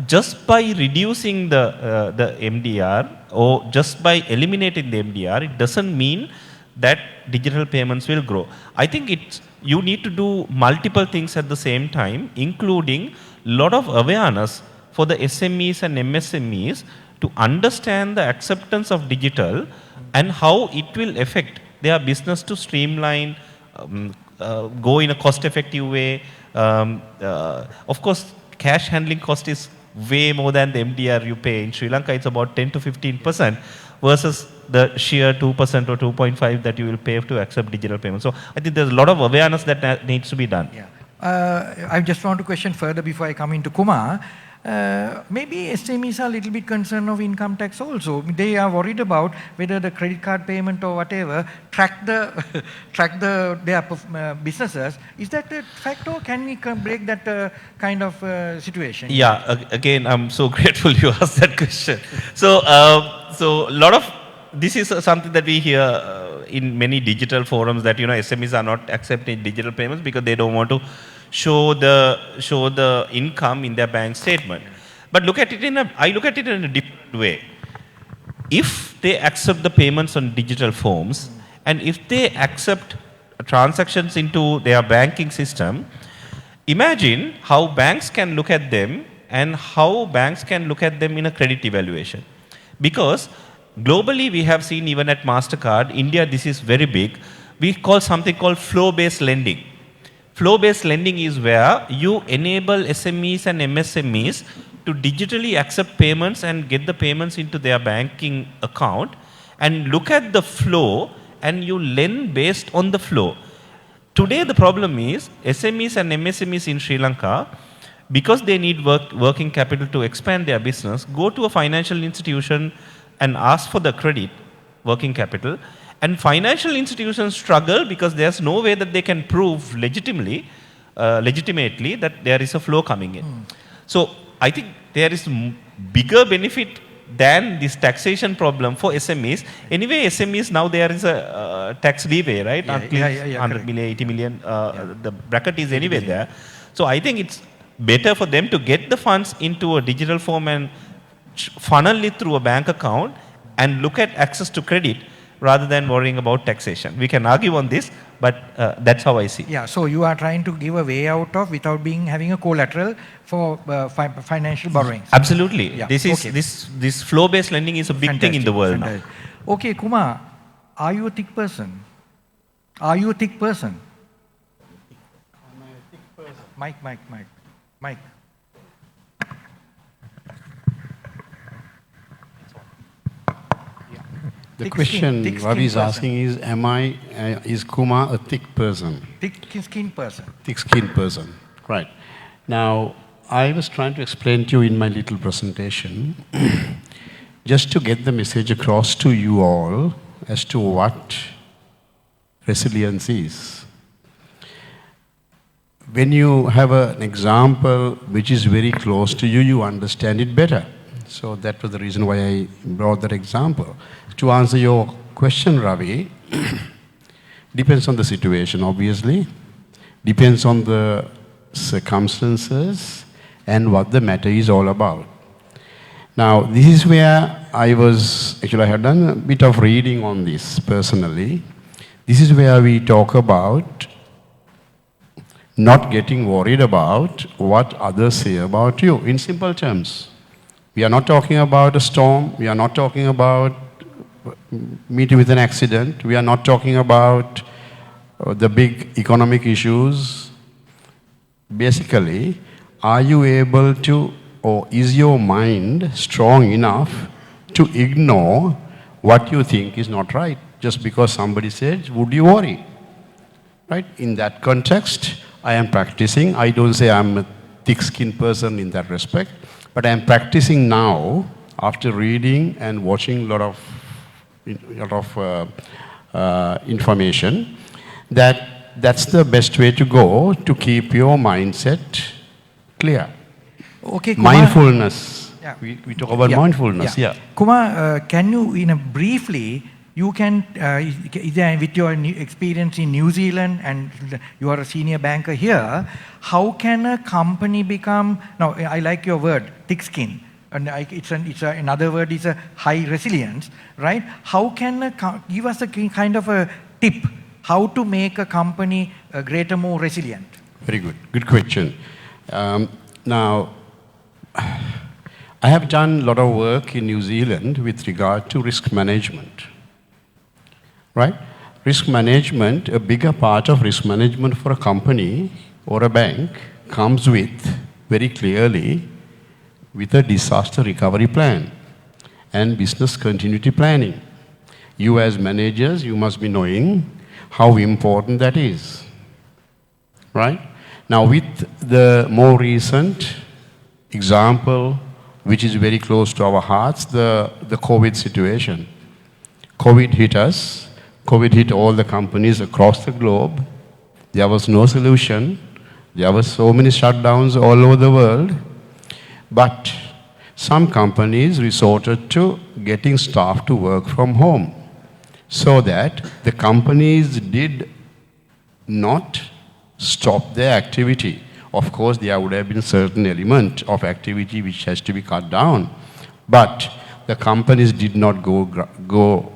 just by reducing the MDR or just by eliminating the MDR, it doesn't mean that digital payments will grow. I think you need to do multiple things at the same time, including lot of awareness for the SMEs and MSMEs to understand the acceptance of digital and how it will affect their business to streamline, go in a cost-effective way. Of course, cash handling cost is way more than the MDR you pay. In Sri Lanka, it's about 10 to 15% versus the sheer 2% or 2.5 that you will pay to accept digital payments. So I think there's a lot of awareness that needs to be done. Yeah. I just want to question further before I come into Kumar. Maybe SMEs are a little bit concerned of income tax also. They are worried about whether the credit card payment or whatever track their businesses. Is that a fact, or can we break that kind of situation? Yeah, again, I'm so grateful you asked that question. So a lot of this is something that we hear in many digital forums, that SMEs are not accepting digital payments because they don't want to show the income in their bank statement. But I look at it in a different way. If they accept the payments on digital forms, and if they accept transactions into their banking system, imagine how banks can look at them and how banks can look at them in a credit evaluation. Because globally we have seen, even at MasterCard, India this is very big, we call something called flow-based lending. Flow-based lending is where you enable SMEs and MSMEs to digitally accept payments and get the payments into their banking account and look at the flow, and you lend based on the flow. Today the problem is SMEs and MSMEs in Sri Lanka, because they need working capital to expand their business, go to a financial institution and ask for the credit, working capital. And financial institutions struggle because there's no way that they can prove legitimately that there is a flow coming in. So I think there is bigger benefit than this taxation problem for SMEs. Anyway, SMEs now there is a tax leeway, right? Yeah, 100 million, 80 million, the bracket is anyway there. So I think it's better for them to get the funds into a digital form and funnel it through a bank account and look at access to credit, rather than worrying about taxation. We can argue on this, but that's how I see. Yeah, so you are trying to give a way out of without having a collateral for financial borrowings. Absolutely. Yeah. This flow-based lending is a big thing in the world now. Okay, Kumar, are you a thick person? Are you a thick person? Am I a thick person? Mike. The question Ravi is asking is, is Kumar a thick person? Thick-skinned person. Thick-skinned person, right. Now, I was trying to explain to you in my little presentation, just to get the message across to you all as to what resilience is. When you have an example which is very close to you, you understand it better. So that was the reason why I brought that example. To answer your question, Ravi, depends on the situation, obviously. Depends on the circumstances and what the matter is all about. Now, this is where I have done a bit of reading on this personally. This is where we talk about not getting worried about what others say about you, in simple terms. We are not talking about a storm. We are not talking about meeting with an accident. We are not talking about the big economic issues. Basically, are you able to, or is your mind strong enough to ignore what you think is not right? Just because somebody says, would you worry? Right? In that context, I am practicing. I don't say I'm a thick-skinned person in that respect. But I'm practicing now, after reading and watching a lot of information, that's the best way to go to keep your mindset clear. Okay, Kumar, mindfulness. Yeah. We talk about mindfulness. Yeah. Kumar, can you, briefly, you can, with your experience in New Zealand and you are a senior banker here, how can a company become, now I like your word, thick skin, and another word is a high resilience, right? How can, give us a kind of a tip, how to make a company greater, more resilient? Very good. Good question. Now, I have done a lot of work in New Zealand with regard to risk management. Right? Risk management, a bigger part of risk management for a company or a bank comes with, very clearly, with a disaster recovery plan and business continuity planning. You as managers, you must be knowing how important that is. Right? Now, with the more recent example, which is very close to our hearts, the COVID situation. COVID hit us. COVID hit all the companies across the globe. There was no solution. There were so many shutdowns all over the world. But some companies resorted to getting staff to work from home so that the companies did not stop their activity. Of course, there would have been certain element of activity which has to be cut down, but the companies did not go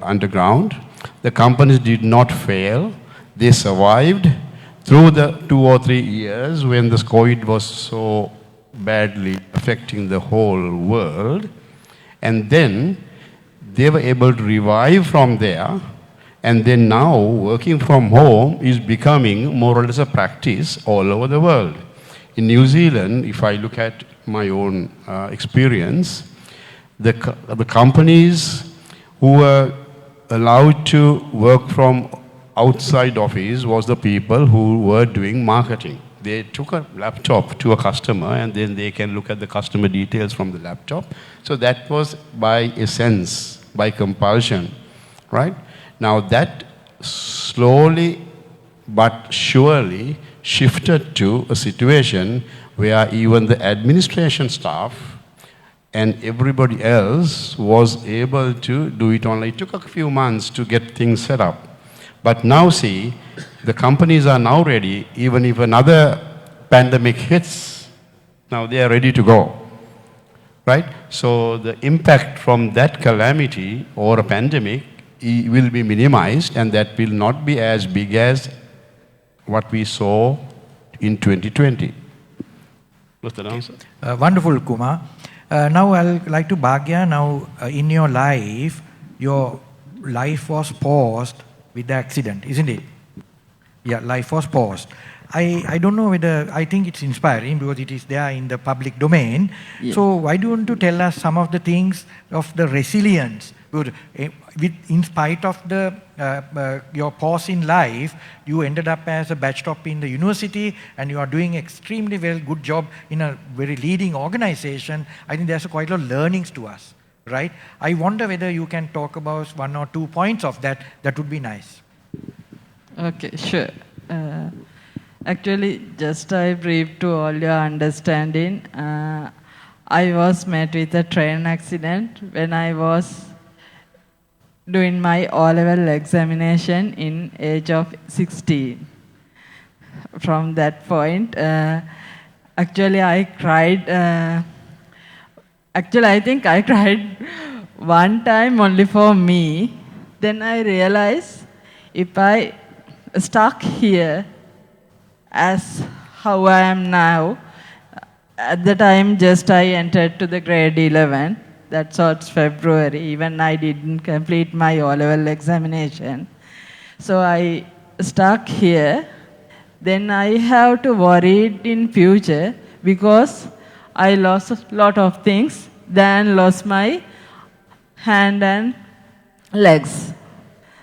underground. The companies did not fail. They survived through the 2 or 3 years when this COVID was so badly affecting the whole world, and then they were able to revive from there. And then now, working from home is becoming more or less a practice all over the world. In New Zealand, if I look at my own experience, the companies who were allowed to work from outside office was the people who were doing marketing. They took a laptop to a customer and then they can look at the customer details from the laptop. So that was by essence, by compulsion, right? Now that slowly but surely shifted to a situation where even the administration staff and everybody else was able to do it online. It took a few months to get things set up. But now see, the companies are now ready, even if another pandemic hits, now they are ready to go. Right? So the impact from that calamity or a pandemic will be minimized, and that will not be as big as what we saw in 2020. What's the answer? Wonderful, Kumar. Now I'll like to Bhagya. Now in your life was paused with the accident, isn't it? Yeah, life was paused. I don't know whether, I think it's inspiring because it is there in the public domain. Yeah. So why don't you tell us some of the things of the resilience? In spite of the your pause in life, you ended up as a batch top in the university and you are doing extremely well, good job in a very leading organization. I think there's quite a lot of learnings to us, right? I wonder whether you can talk about 1 or 2 points of that. That would be nice. Okay, sure. Actually, just I brief to all your understanding. I was met with a train accident when I was doing my O-level examination in age of 16. From that point, actually I cried. Actually, I think I cried one time only for me. Then I realized if I stuck here as how I am now, at the time just I entered to the grade 11. That's what's February. Even I didn't complete my O-level examination. So I stuck here. Then I have to worry in future because I lost a lot of things. Then lost my hand and legs.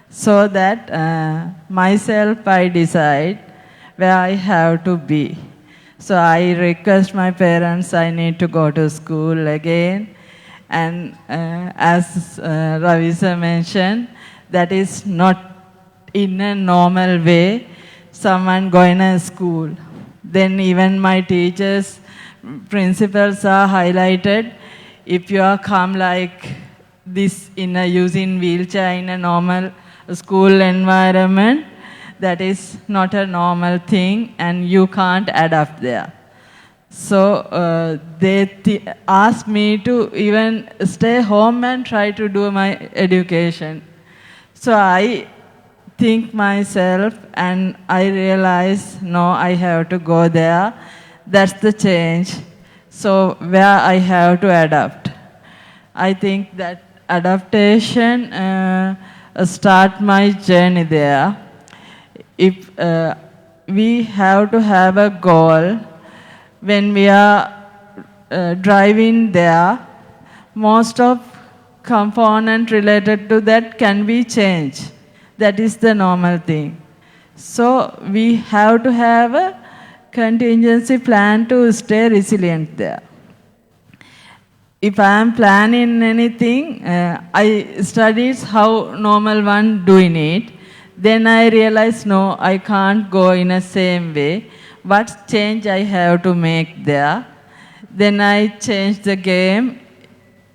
So that myself I decide where I have to be. So I request my parents I need to go to school again. And as Ravi sir mentioned, that is not in a normal way someone going to school. Then even my teachers, principals are highlighted. If you are come like this in a using wheelchair in a normal school environment, that is not a normal thing and you can't adapt there. So they asked me to even stay home and try to do my education. So I think myself and I realize, no, I have to go there. That's the change. So where I have to adapt. I think that adaptation start my journey there. If we have to have a goal, when we are driving there, most of component related to that can be changed. That is the normal thing. So we have to have a contingency plan to stay resilient there. If I am planning anything, I studied how normal one doing it. Then I realized, no, I can't go in the same way. What change I have to make there? Then I changed the game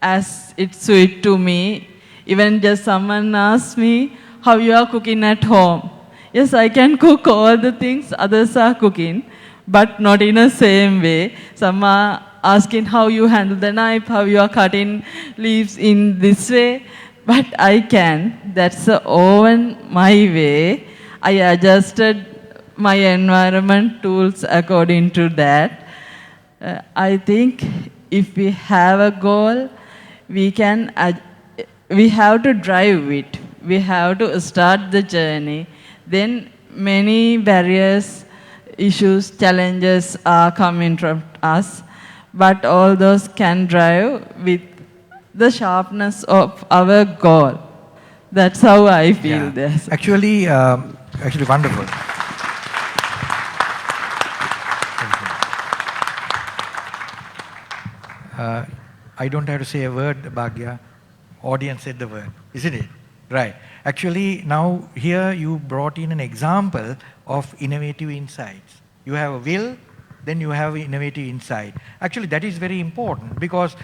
as it suited to me. Even just someone asked me, how you are cooking at home? Yes, I can cook all the things others are cooking, but not in the same way. Some are asking how you handle the knife, how you are cutting leaves in this way, but I can. That's the oven my way. I adjusted my environment tools according to that. I think if we have a goal, we have to drive it. We have to start the journey. Then many barriers, issues, challenges are coming from us, but all those can drive with the sharpness of our goal. That's how I feel this. Actually, wonderful. I don't have to say a word, Bhagya. Audience said the word, isn't it? Right. Actually, now here you brought in an example of innovative insights. You have a will, then you have innovative insight. Actually, that is very important because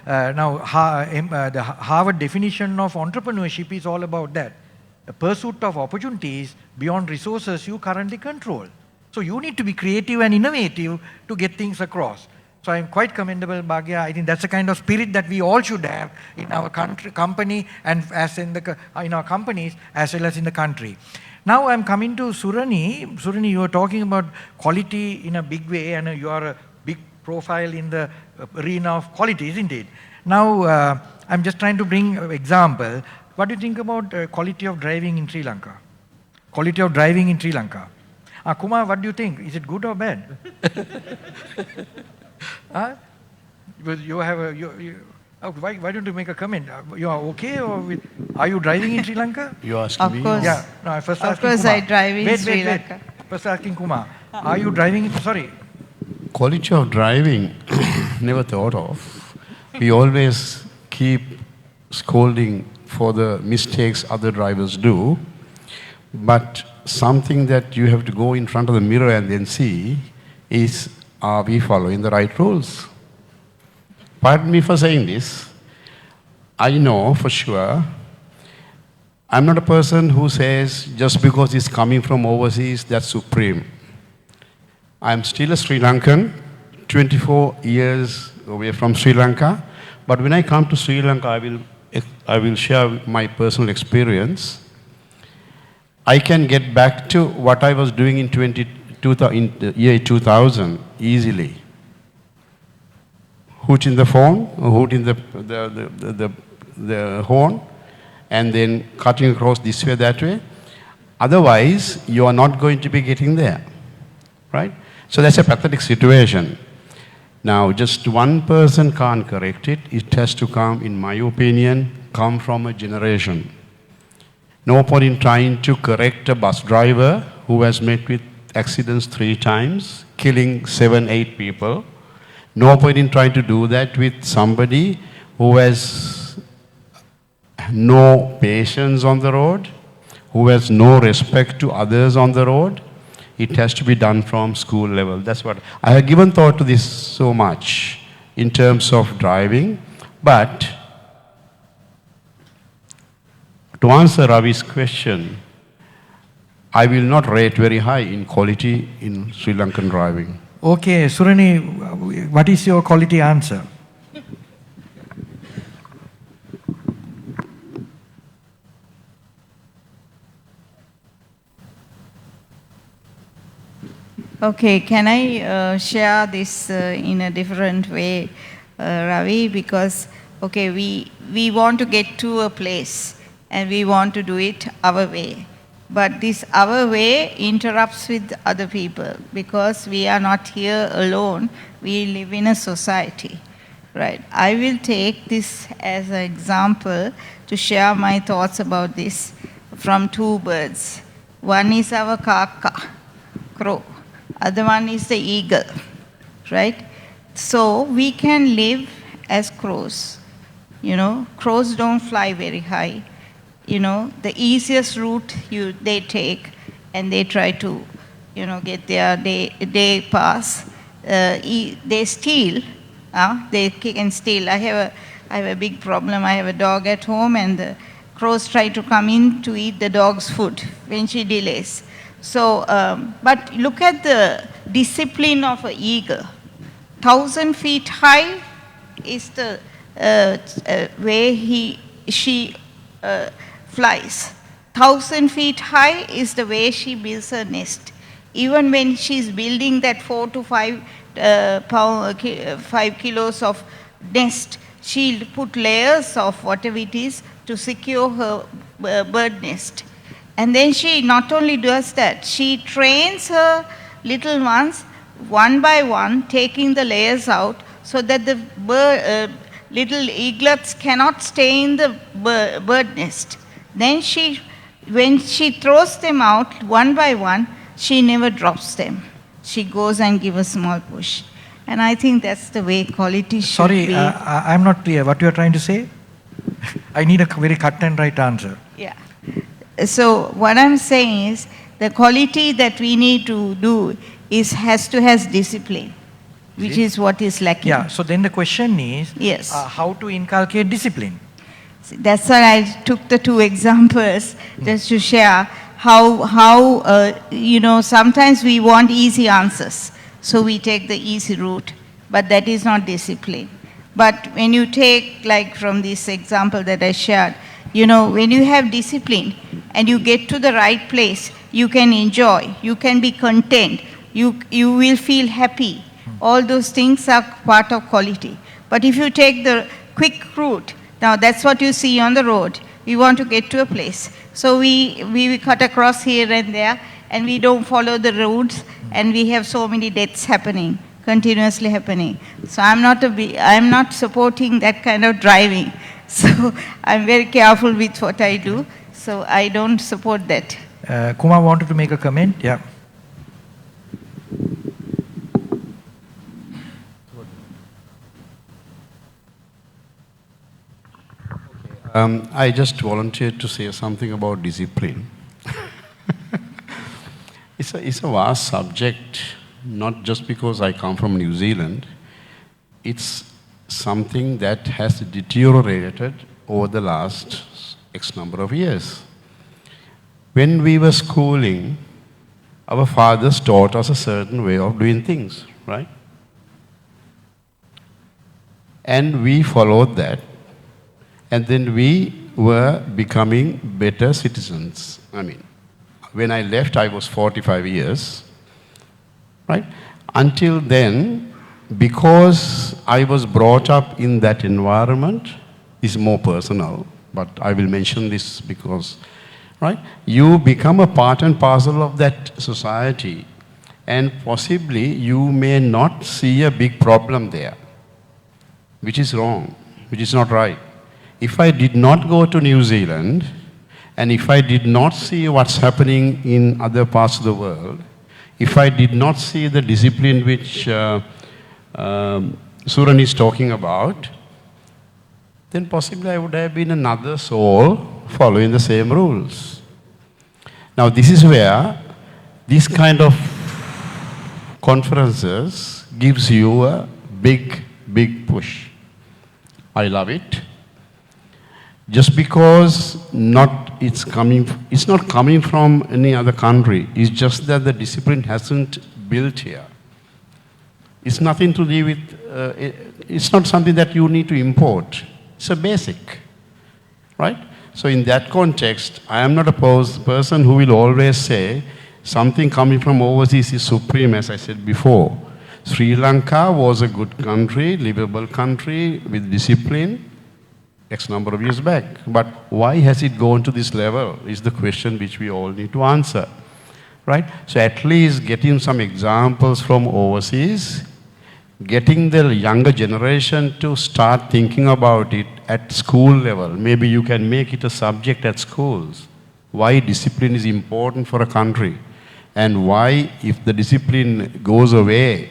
now the Harvard definition of entrepreneurship is all about that. The pursuit of opportunities beyond resources you currently control. So you need to be creative and innovative to get things across. So I'm quite commendable, Bhagya. I think that's the kind of spirit that we all should have in our company and as in our companies as well as in the country. Now I'm coming to Surani. Surani, you are talking about quality in a big way and you are a big profile in the arena of quality, isn't it? Now I'm just trying to bring an example. What do you think about quality of driving in Sri Lanka? Quality of driving in Sri Lanka. Kumar, what do you think? Is it good or bad? You have why don't you make a comment? You are okay or are you driving in Sri Lanka? You asking me? Of course. Yeah. No, first Of asking course Kumar. I drive in Sri Wait. Lanka. First asking Kumar. Are you driving? Sorry. Quality of driving, never thought of. We always keep scolding for the mistakes other drivers do, but something that you have to go in front of the mirror and then see is, are we following the right rules? Pardon me for saying this. I know for sure, I'm not a person who says just because it's coming from overseas, that's supreme. I'm still a Sri Lankan, 24 years away from Sri Lanka, but when I come to Sri Lanka, I will share my personal experience. I can get back to what I was doing in the year 2000 easily. Hoot in the phone, hoot in the horn, and then cutting across this way, that way. Otherwise, you are not going to be getting there, right? So that's a pathetic situation. Now, just one person can't correct it. It has to come, in my opinion, come from a generation. No point in trying to correct a bus driver who has met with accidents 3 times, killing 7, 8 people. No point in trying to do that with somebody who has no patience on the road, who has no respect to others on the road. It has to be done from school level. That's what I have given thought to this so much in terms of driving, but To answer Ravi's question, I will not rate very high in quality in Sri Lankan driving. Okay, Surani, what is your quality answer? Okay, can I share this in a different way, Ravi? Because, okay, we want to get to a place and we want to do it our way. But this our way interrupts with other people because we are not here alone. We live in a society, right? I will take this as an example to share my thoughts about this from two birds. One is our kaka, crow. Other one is the eagle, right? So we can live as crows. You know, crows don't fly very high. You know, the easiest route they take and they try to, you know, get their day pass. They steal. They kick and steal. I have a big problem. I have a dog at home and the crows try to come in to eat the dog's food when she delays. So, but look at the discipline of an eagle. 1,000 feet high is the way she flies. 1,000 feet high is the way she builds her nest. Even when she's building that 4 to 5 kilos of nest, she'll put layers of whatever it is to secure her bird nest. And then she not only does that, she trains her little ones one by one, taking the layers out so that the little eaglets cannot stay in the bird nest. Then when she throws them out one by one, she never drops them. She goes and gives a small push. And I think that's the way quality should be. Sorry, I'm not clear. What you are trying to say? I need a very cut and right answer. Yeah. So what I'm saying is the quality that we need to do has to have discipline, which is what is lacking. Yeah, so then the question is, yes, how to inculcate discipline? That's why I took the two examples just to share how you know, sometimes we want easy answers, so we take the easy route, but that is not discipline. But when you take, like from this example that I shared, you know, when you have discipline and you get to the right place, you can enjoy, you can be content, you will feel happy. All those things are part of quality. But if you take the quick route, now that's what you see on the road. We want to get to a place. So we cut across here and there and we don't follow the routes and we have so many deaths happening, continuously happening. So I'm not supporting that kind of driving. So I'm very careful with what I do. So I don't support that. Kumar wanted to make a comment. Yeah. I just volunteered to say something about discipline. It's a vast subject, not just because I come from New Zealand. It's something that has deteriorated over the last X number of years. When we were schooling, our fathers taught us a certain way of doing things, right? And we followed that. And then we were becoming better citizens. I mean, when I left, I was 45 years, right? Until then, because I was brought up in that environment, is more personal, but I will mention this because, right? You become a part and parcel of that society, and possibly you may not see a big problem there, which is wrong, which is not right. If I did not go to New Zealand, and if I did not see what's happening in other parts of the world, if I did not see the discipline which Suran is talking about, then possibly I would have been another soul following the same rules. Now this is where this kind of conferences gives you a big push. I love it. Just because it's not coming from any other country. It's just that the discipline hasn't built here. It's nothing to do with, it's not something that you need to import. It's a basic, right? So in that context, I am not a person who will always say something coming from overseas is supreme, as I said before. Sri Lanka was a good country, livable country with discipline, X number of years back. But why has it gone to this level is the question which we all need to answer, right? So at least getting some examples from overseas, getting the younger generation to start thinking about it at school level. Maybe you can make it a subject at schools. Why discipline is important for a country, and why, if the discipline goes away,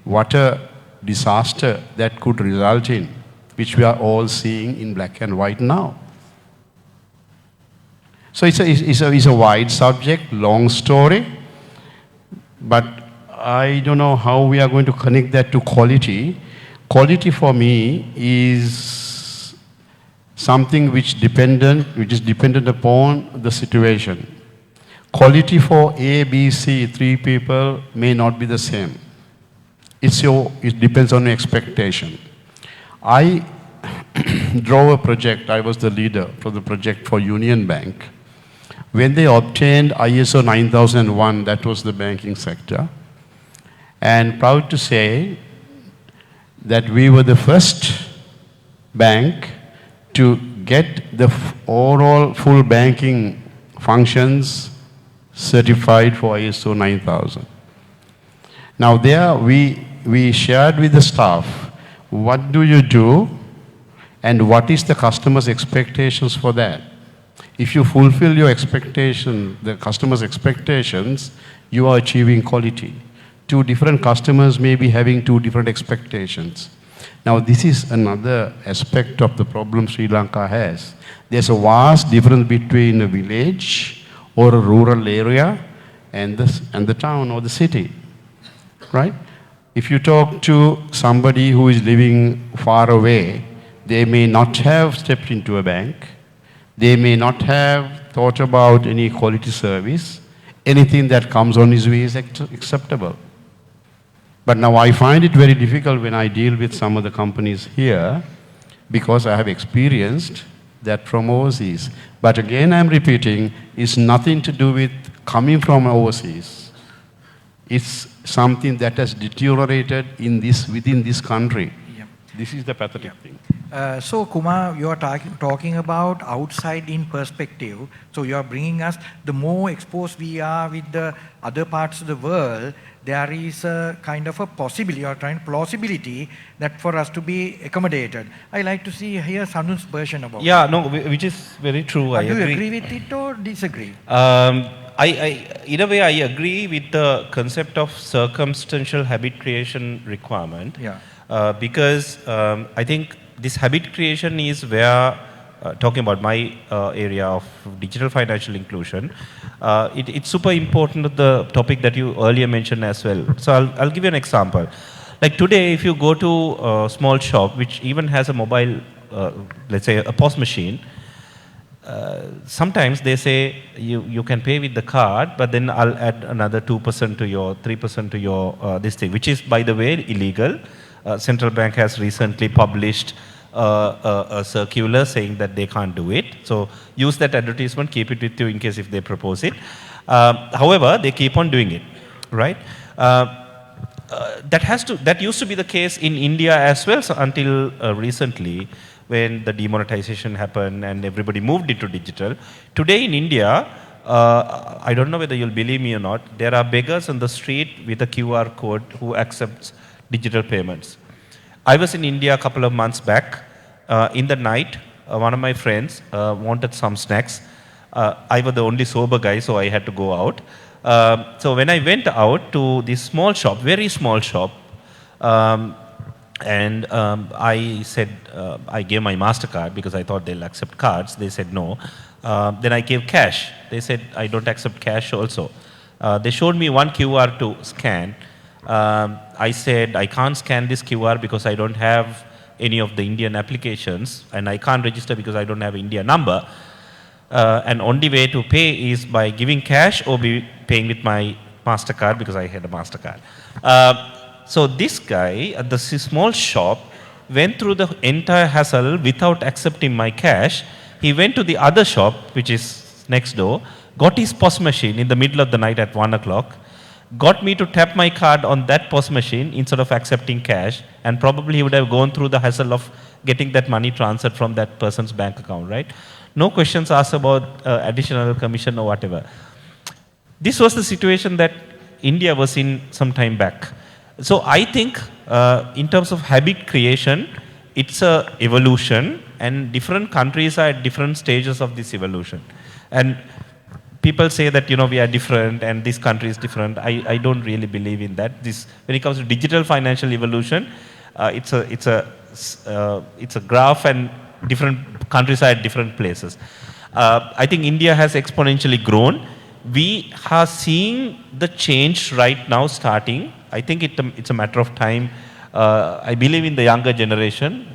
what a disaster that could result in, which we are all seeing in black and white now. So it's a wide subject, long story, but I don't know how we are going to connect that to quality. Quality for me is something which is dependent upon the situation. Quality for A, B, C, three people may not be the same. It depends on your expectation. I drove a project, I was the leader for the project for Union Bank. When they obtained ISO 9001, that was the banking sector, and proud to say that we were the first bank to get the overall full banking functions certified for ISO 9000. Now there we shared with the staff, what do you do and what is the customer's expectations for that? If you fulfill your expectation, the customer's expectations, you are achieving quality. Two different customers may be having two different expectations. Now this is another aspect of the problem Sri Lanka has. There's a vast difference between a village or a rural area and the town or the city, right? If you talk to somebody who is living far away, they may not have stepped into a bank. They may not have thought about any quality service. Anything that comes on his way is acceptable. But now I find it very difficult when I deal with some of the companies here, because I have experienced that from overseas. But again, I'm repeating, it's nothing to do with coming from overseas. It's something that has deteriorated within this country. Yeah. This is the pathetic thing. So Kumar, you are talking about outside in perspective. So you are bringing us, the more exposed we are with the other parts of the world, there is a kind of a possibility or plausibility that for us to be accommodated. I like to see here Sanun's version about Yeah, no, which is very true. I do you agree. agree with it or disagree? In a way, I agree with the concept of circumstantial habit creation requirement. Yeah. Because I think this habit creation is where, talking about my area of digital financial inclusion, it's super important to the topic that you earlier mentioned as well. So I'll give you an example. Like today, if you go to a small shop, which even has a mobile, let's say a POS machine, sometimes they say you can pay with the card, but then I'll add another 2% to your 3% to your this thing, which is, by the way, illegal. Central Bank has recently published a circular saying that they can't do it. So use that advertisement, keep it with you in case if they propose it. However, they keep on doing it, right? That used to be the case in India as well, so until recently, when the demonetization happened and everybody moved into digital. Today in India, I don't know whether you'll believe me or not, there are beggars on the street with a QR code who accepts digital payments. I was in India a couple of months back. In the night, one of my friends wanted some snacks. I was the only sober guy, so I had to go out. So when I went out to this small shop, very small shop, and I said, I gave my MasterCard because I thought they'll accept cards. They said no. Then I gave cash. They said, I don't accept cash also. They showed me one QR to scan. I said, I can't scan this QR because I don't have any of the Indian applications, and I can't register because I don't have an India number, and only way to pay is by giving cash or be paying with my MasterCard because I had a MasterCard. So this guy at the small shop went through the entire hassle without accepting my cash. He went to the other shop, which is next door, got his POS machine in the middle of the night at 1 o'clock, got me to tap my card on that POS machine instead of accepting cash, and probably he would have gone through the hassle of getting that money transferred from that person's bank account, right? No questions asked about additional commission or whatever. This was the situation that India was in some time back. So I think in terms of habit creation, it's a evolution, and different countries are at different stages of this evolution. And people say that, you know, we are different and this country is different. I don't really believe in that. When it comes to digital financial evolution, it's a graph, and different countries are at different places. I think India has exponentially grown. We are seeing the change right now starting. I think it's a matter of time. I believe in the younger generation.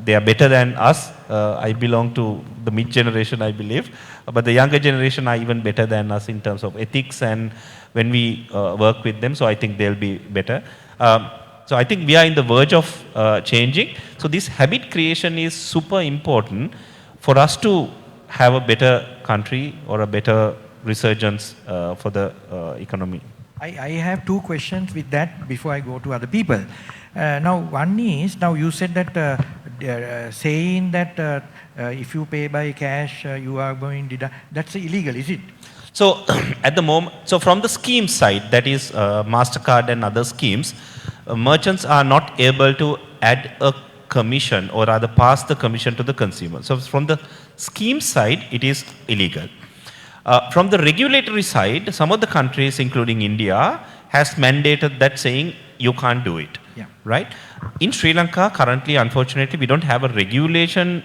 They are better than us. I belong to the mid generation, I believe. But the younger generation are even better than us in terms of ethics and when we work with them. So I think they'll be better. So I think we are in the verge of changing. So this habit creation is super important for us to have a better country or a better resurgence for the economy. I have two questions with that before I go to other people. Now, one is, now you said that saying that if you pay by cash, you are going to, that's illegal, is it? So at the moment, so from the scheme side, that is MasterCard and other schemes, merchants are not able to add a commission or rather pass the commission to the consumer. So from the scheme side, it is illegal. From the regulatory side, some of the countries, including India, has mandated that saying you can't do it. Yeah. Right? In Sri Lanka, currently, unfortunately, we don't have a regulation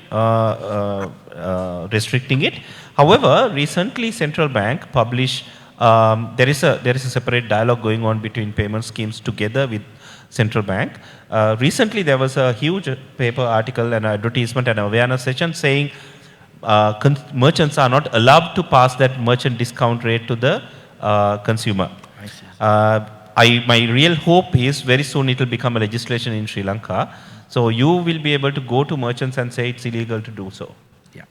restricting it. However, recently, Central Bank published, there is a separate dialogue going on between payment schemes together with Central Bank. Recently, there was a huge paper article and advertisement and awareness session saying merchants are not allowed to pass that merchant discount rate to the consumer. My real hope is very soon it will become a legislation in Sri Lanka. So you will be able to go to merchants and say it's illegal to do so. Yeah.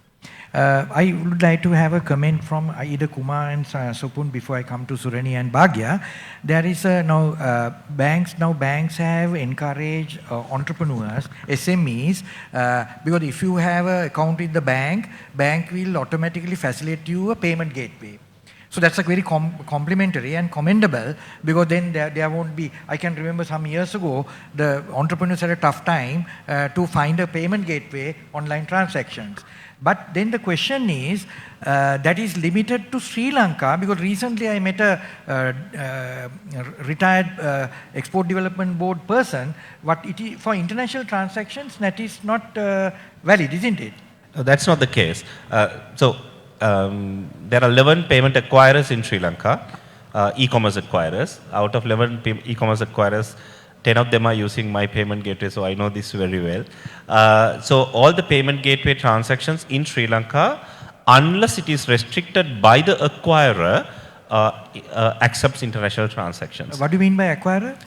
I would like to have a comment from either Kumar and Supun before I come to Surani and Bhagya. There is banks have encouraged entrepreneurs, SMEs, because if you have an account with the bank will automatically facilitate you a payment gateway. So that's a very complimentary and commendable, because then there won't be, I can remember some years ago, the entrepreneurs had a tough time to find a payment gateway, online transactions. But then the question is, that is limited to Sri Lanka, because recently I met a retired Export Development Board person. What it is, for international transactions, that is not valid, isn't it? That's not the case. There are 11 payment acquirers in Sri Lanka, e-commerce acquirers. Out of 11 e-commerce acquirers, 10 of them are using my payment gateway, so I know this very well. So all the payment gateway transactions in Sri Lanka, unless it is restricted by the acquirer, accepts international transactions. What do you mean by acquirer?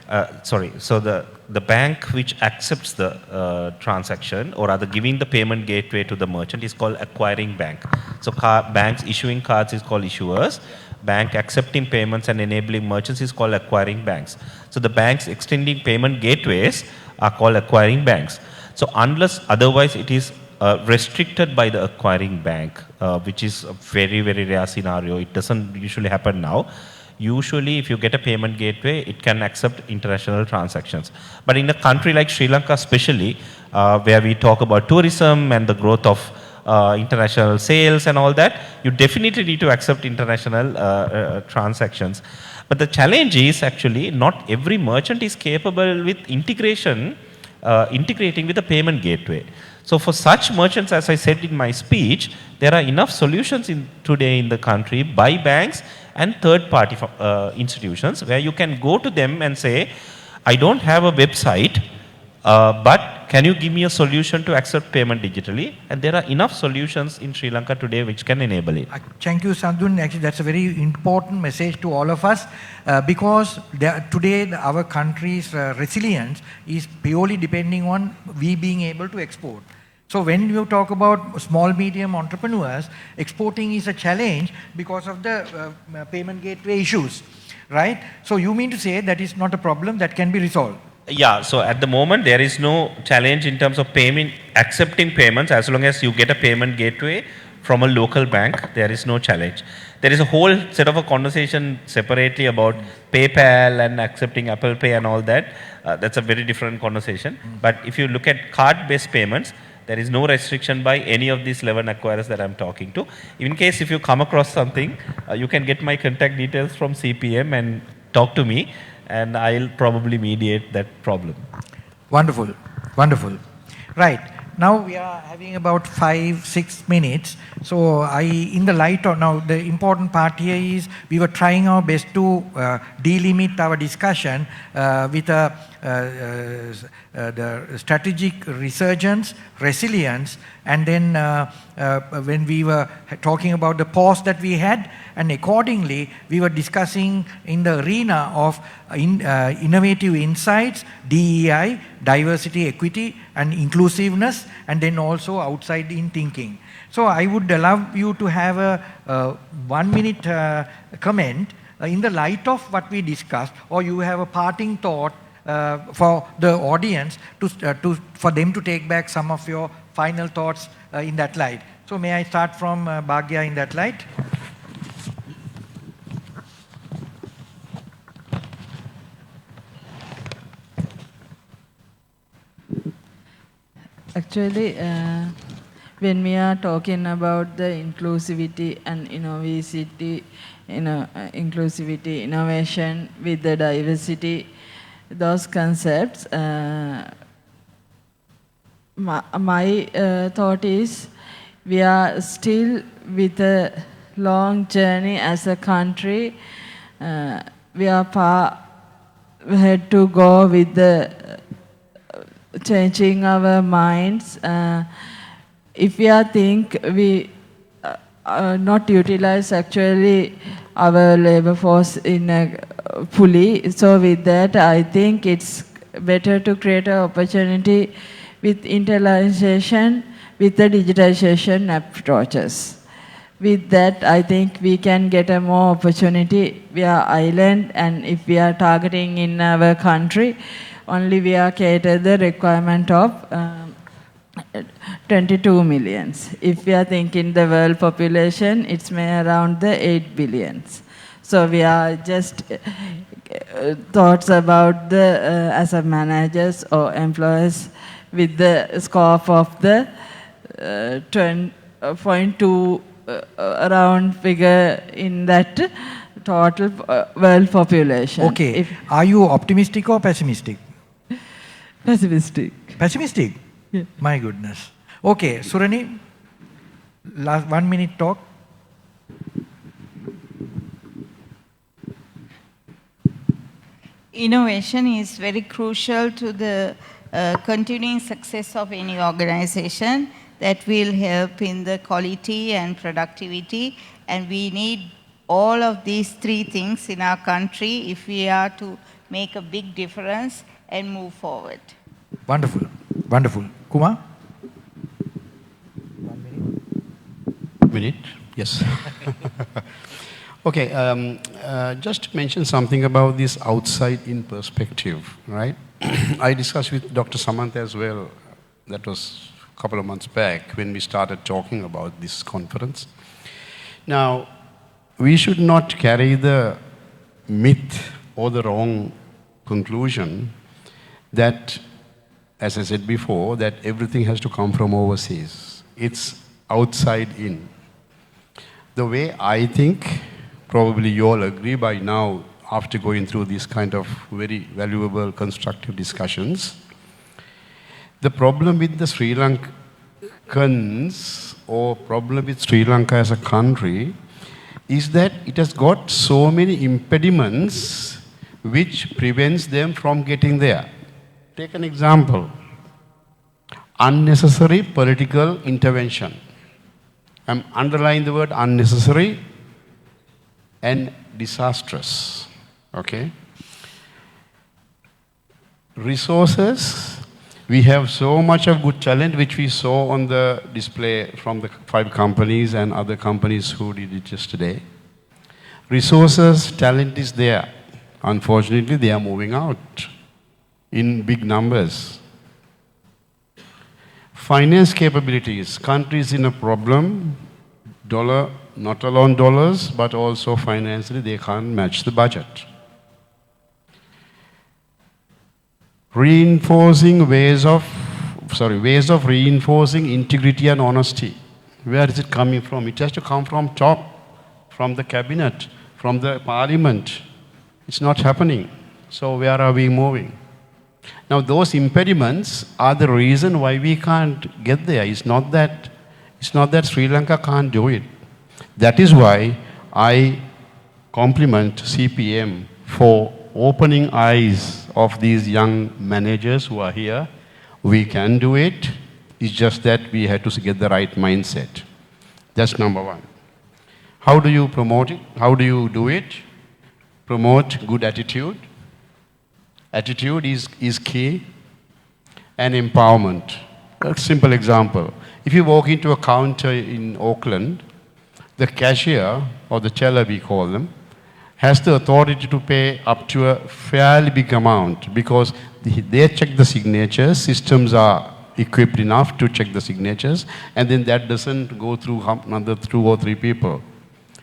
So the bank which accepts the transaction, or rather giving the payment gateway to the merchant, is called acquiring bank. So banks issuing cards is called issuers. Bank accepting payments and enabling merchants is called acquiring banks. So the banks extending payment gateways are called acquiring banks. So unless otherwise it is restricted by the acquiring bank, which is a very, very rare scenario. It doesn't usually happen now. Usually, if you get a payment gateway, it can accept international transactions. But in a country like Sri Lanka especially, where we talk about tourism and the growth of international sales and all that, you definitely need to accept international transactions. But the challenge is actually not every merchant is capable with integrating with a payment gateway. So for such merchants, as I said in my speech, there are enough solutions today in the country by banks and third-party institutions where you can go to them and say, I don't have a website, but can you give me a solution to accept payment digitally? And there are enough solutions in Sri Lanka today which can enable it. Thank you, Sandun. Actually, that's a very important message to all of us because today our country's resilience is purely depending on we being able to export. So when you talk about small, medium entrepreneurs, exporting is a challenge because of the payment gateway issues, right? So you mean to say that is not a problem that can be resolved? Yeah, so at the moment there is no challenge in terms of payment, accepting payments as long as you get a payment gateway from a local bank, there is no challenge. There is a whole set of a conversation separately about PayPal and accepting Apple Pay and all that. That's a very different conversation. But if you look at card-based payments, there is no restriction by any of these 11 acquirers that I'm talking to. In case if you come across something, you can get my contact details from CPM and talk to me, and I'll probably mediate that problem. Wonderful, wonderful. Right, now we are having about 5-6 minutes. So in the light of, now the important part here is we were trying our best to delimit our discussion with the strategic resurgence, resilience, and then when we were talking about the pause that we had, and accordingly we were discussing in the arena of innovative insights, DEI, diversity, equity, and inclusiveness, and then also outside-in thinking. So I would allow you to have a 1 minute comment in the light of what we discussed, or you have a parting thought for the audience for them to take back some of your final thoughts in that light. So may I start from Bhagya in that light? Actually, when we are talking about the inclusivity and inclusivity, innovation with the diversity, those concepts, my thought is we are still with a long journey as a country. We are far ahead to go with the changing our minds. If we think we not utilize actually our labor force in fully, so with that I think it's better to create an opportunity with internalization, with the digitization approaches. With that, I think we can get a more opportunity. We are island, and if we are targeting in our country, only we are cater the requirement of 22 millions. If we are thinking the world population, it's around the 8 billions. So we are just thoughts about the as a managers or employers with the scope of the 10.2 around figure in that total world population. Okay, are you optimistic or pessimistic? Pessimistic. Pessimistic? Yeah. My goodness. Okay, Surani, last 1 minute talk. Innovation is very crucial to the continuing success of any organization. That will help in the quality and productivity, and we need all of these three things in our country if we are to make a big difference and move forward. Wonderful, wonderful. Kumar? 1 minute, yes. Okay, just mention something about this outside-in perspective, right? I discussed with Dr. Samantha as well. That was a couple of months back when we started talking about this conference. Now, we should not carry the myth or the wrong conclusion that, as I said before, that everything has to come from overseas. It's outside in. The way I think, probably you all agree by now, after going through these kind of very valuable, constructive discussions, the problem with the Sri Lankans, or problem with Sri Lanka as a country, is that it has got so many impediments which prevents them from getting there. Take an example. unnecessary political intervention. I'm underlining the word unnecessary and disastrous. Okay? Resources, we have so much of good talent which we saw on the display from the 5 companies and other companies who did it yesterday. Resources, talent is there. Unfortunately, they are moving out in big numbers. Finance capabilities, countries in a problem, dollar, not alone dollars, but also financially they can't match the budget. Ways of reinforcing integrity and honesty. Where is it coming from? It has to come from top, from the cabinet, from the parliament. It's not happening. So where are we moving? Now those impediments are the reason why we can't get there. It's not that Sri Lanka can't do it. That is why I compliment CPM for opening eyes of these young managers who are here. We can do it. It's just that we had to get the right mindset. That's number one. How do you promote it? How do you do it? Promote good attitude. Attitude is key. And empowerment. A simple example. If you walk into a counter in Auckland, the cashier, or the teller we call them, has the authority to pay up to a fairly big amount because they check the signatures, systems are equipped enough to check the signatures, and then that doesn't go through another 2 or 3 people.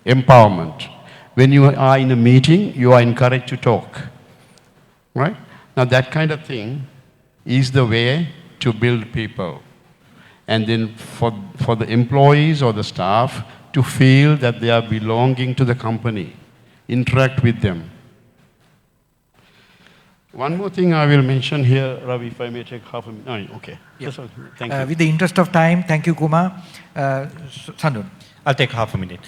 Empowerment. When you are in a meeting, you are encouraged to talk. Right? Now that kind of thing is the way to build people. And then for the employees or the staff to feel that they are belonging to the company. Interact with them. One more thing I will mention here, Ravi, if I may take half a minute. Oh, okay. Yeah. Thank you. With the interest of time, thank you, Kumar. Sandun. I'll take half a minute.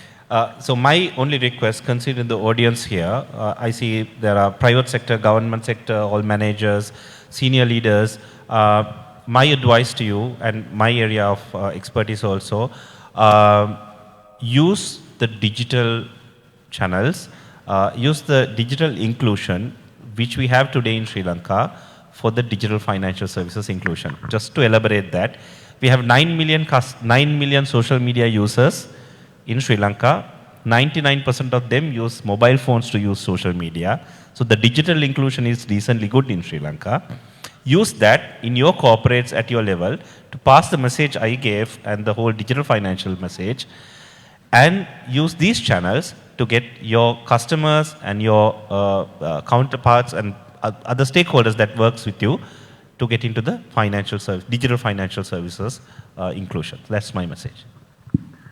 So my only request, considering the audience here, I see there are private sector, government sector, all managers, senior leaders. My advice to you, and my area of expertise also, use the digital channels, use the digital inclusion which we have today in Sri Lanka for the digital financial services inclusion. Just to elaborate that, we have 9 million social media users in Sri Lanka. 99% of them use mobile phones to use social media. So the digital inclusion is decently good in Sri Lanka. Use that in your corporates at your level to pass the message I gave and the whole digital financial message, and use these channels to get your customers and your counterparts and other stakeholders that works with you to get into the financial service, digital financial services inclusion. That's my message.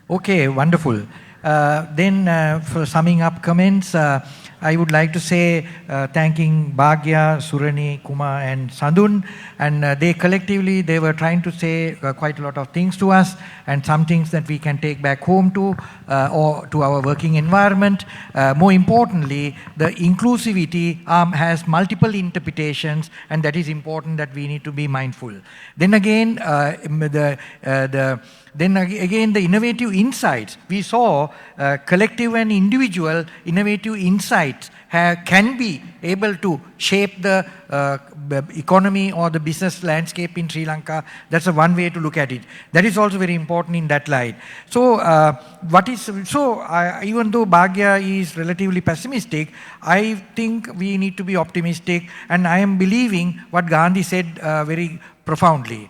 Okay, wonderful. Then for summing up comments, I would like to say thanking Bhagya, Surani, Kumar and Sandun, and they collectively, they were trying to say quite a lot of things to us, and some things that we can take back home to or to our working environment. More importantly, the inclusivity has multiple interpretations, and that is important that we need to be mindful. Then again, the innovative insights. We saw collective and individual innovative insights can be able to shape the economy or the business landscape in Sri Lanka. That's one way to look at it. That is also very important in that light. So, even though Bhagya is relatively pessimistic, I think we need to be optimistic, and I am believing what Gandhi said very profoundly.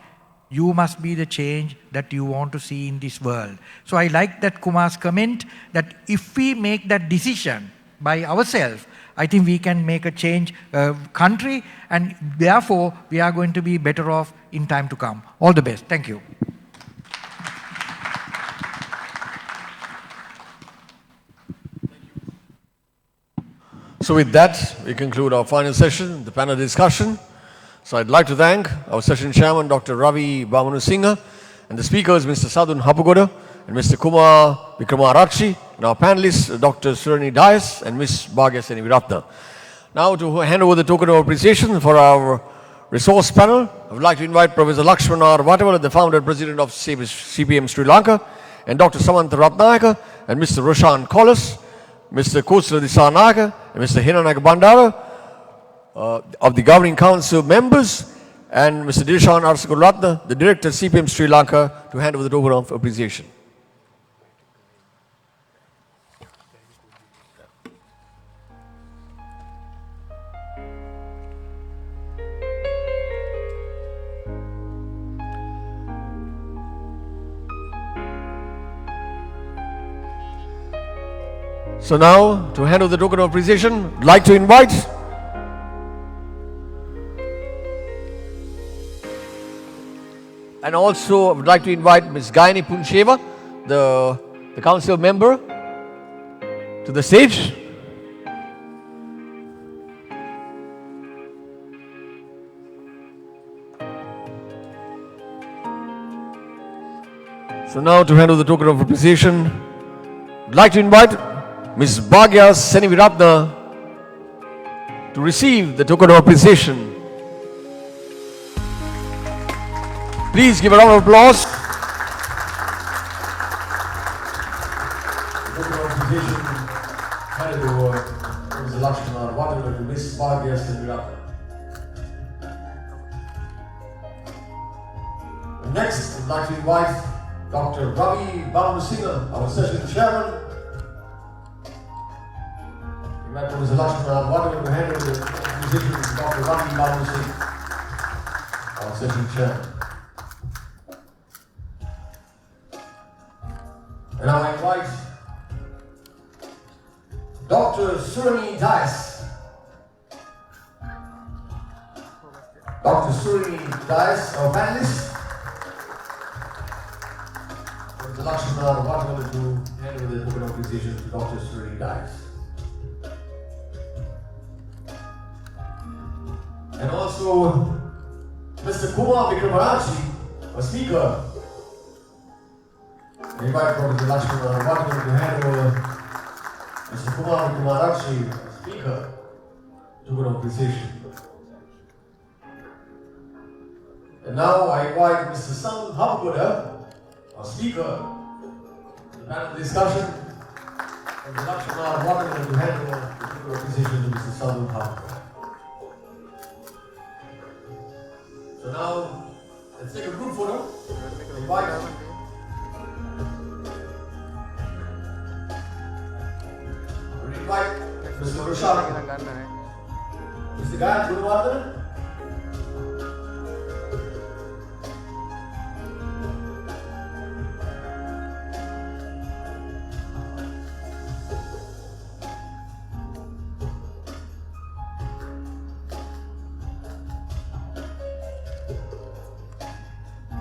You must be the change that you want to see in this world. So I like that Kumar's comment that if we make that decision by ourselves, I think we can make a change country, and therefore we are going to be better off in time to come. All the best. Thank you. So with that, we conclude our final session, the panel discussion. So I'd like to thank our session chairman, Dr. Ravi Bamanusinghe, and the speakers, Mr. Sadun Hapugoda and Mr. Kumar Vikramarachi, and our panelists, Dr. Surani Dias and Ms. Bhagya Seniviratna. Now to hand over the token of appreciation for our resource panel, I would like to invite Professor Lakshmana Vatawala, the founder and president of CPM Sri Lanka, and Dr. Samantha Ratnayaka, and Mr. Roshan Collis, Mr. Kosra Disanayaka, and Mr. Hinanaka Bandara, of the governing council members, and Mr. Dilshan Arsakulatna, the director of CPM Sri Lanka, to hand over the token of appreciation. So now, to hand over the token of appreciation, I'd like to invite and also I would like to invite Ms. Gayani Puncheva, the council member, to the stage. So now, to hand over the token of appreciation, I'd like to invite Ms. Bhagya Seniviratna to receive the token of appreciation. Please give a round of applause. The token of appreciation handed over to Mr. Lakshmana Vatawala to Ms. Bhagya Seniviratna. Next, I'd like to invite Dr. Ravi Balamusingha, our session chairman. Invite Professor Lakshmana Vatawala to hand over the appreciation to Dr. Ravi Balamusingha, our session chairman. And now I invite Dr. Surani Dias. Dr. Surani Dias, our panelist. Professor Lakshmana Vatawala to hand over the token of appreciation to Dr. Surani Dias. And also Mr. Kumar Vikramarachi, a speaker. I invite Professor Lakshmana Vatawala to hand over Mr. Kumar Vikramarachi, a speaker, to good appreciation. And now I invite Mr. Sam Hapuda, a speaker, to the panel discussion. Professor Lakshmana Vatawala to hand over the good appreciation to Mr. Sam Hapuda. So now, let's take a group photo. Invite Mr. Roshan. Mr. Gayan Guruvardhan.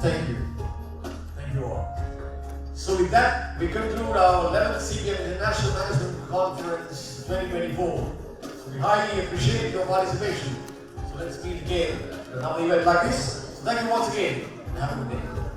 Thank you. Thank you all. So with that, we conclude our 11th CPM International Management Conference 2024. So we highly appreciate your participation. So let's meet again at another event like this. So thank you once again and have a good day.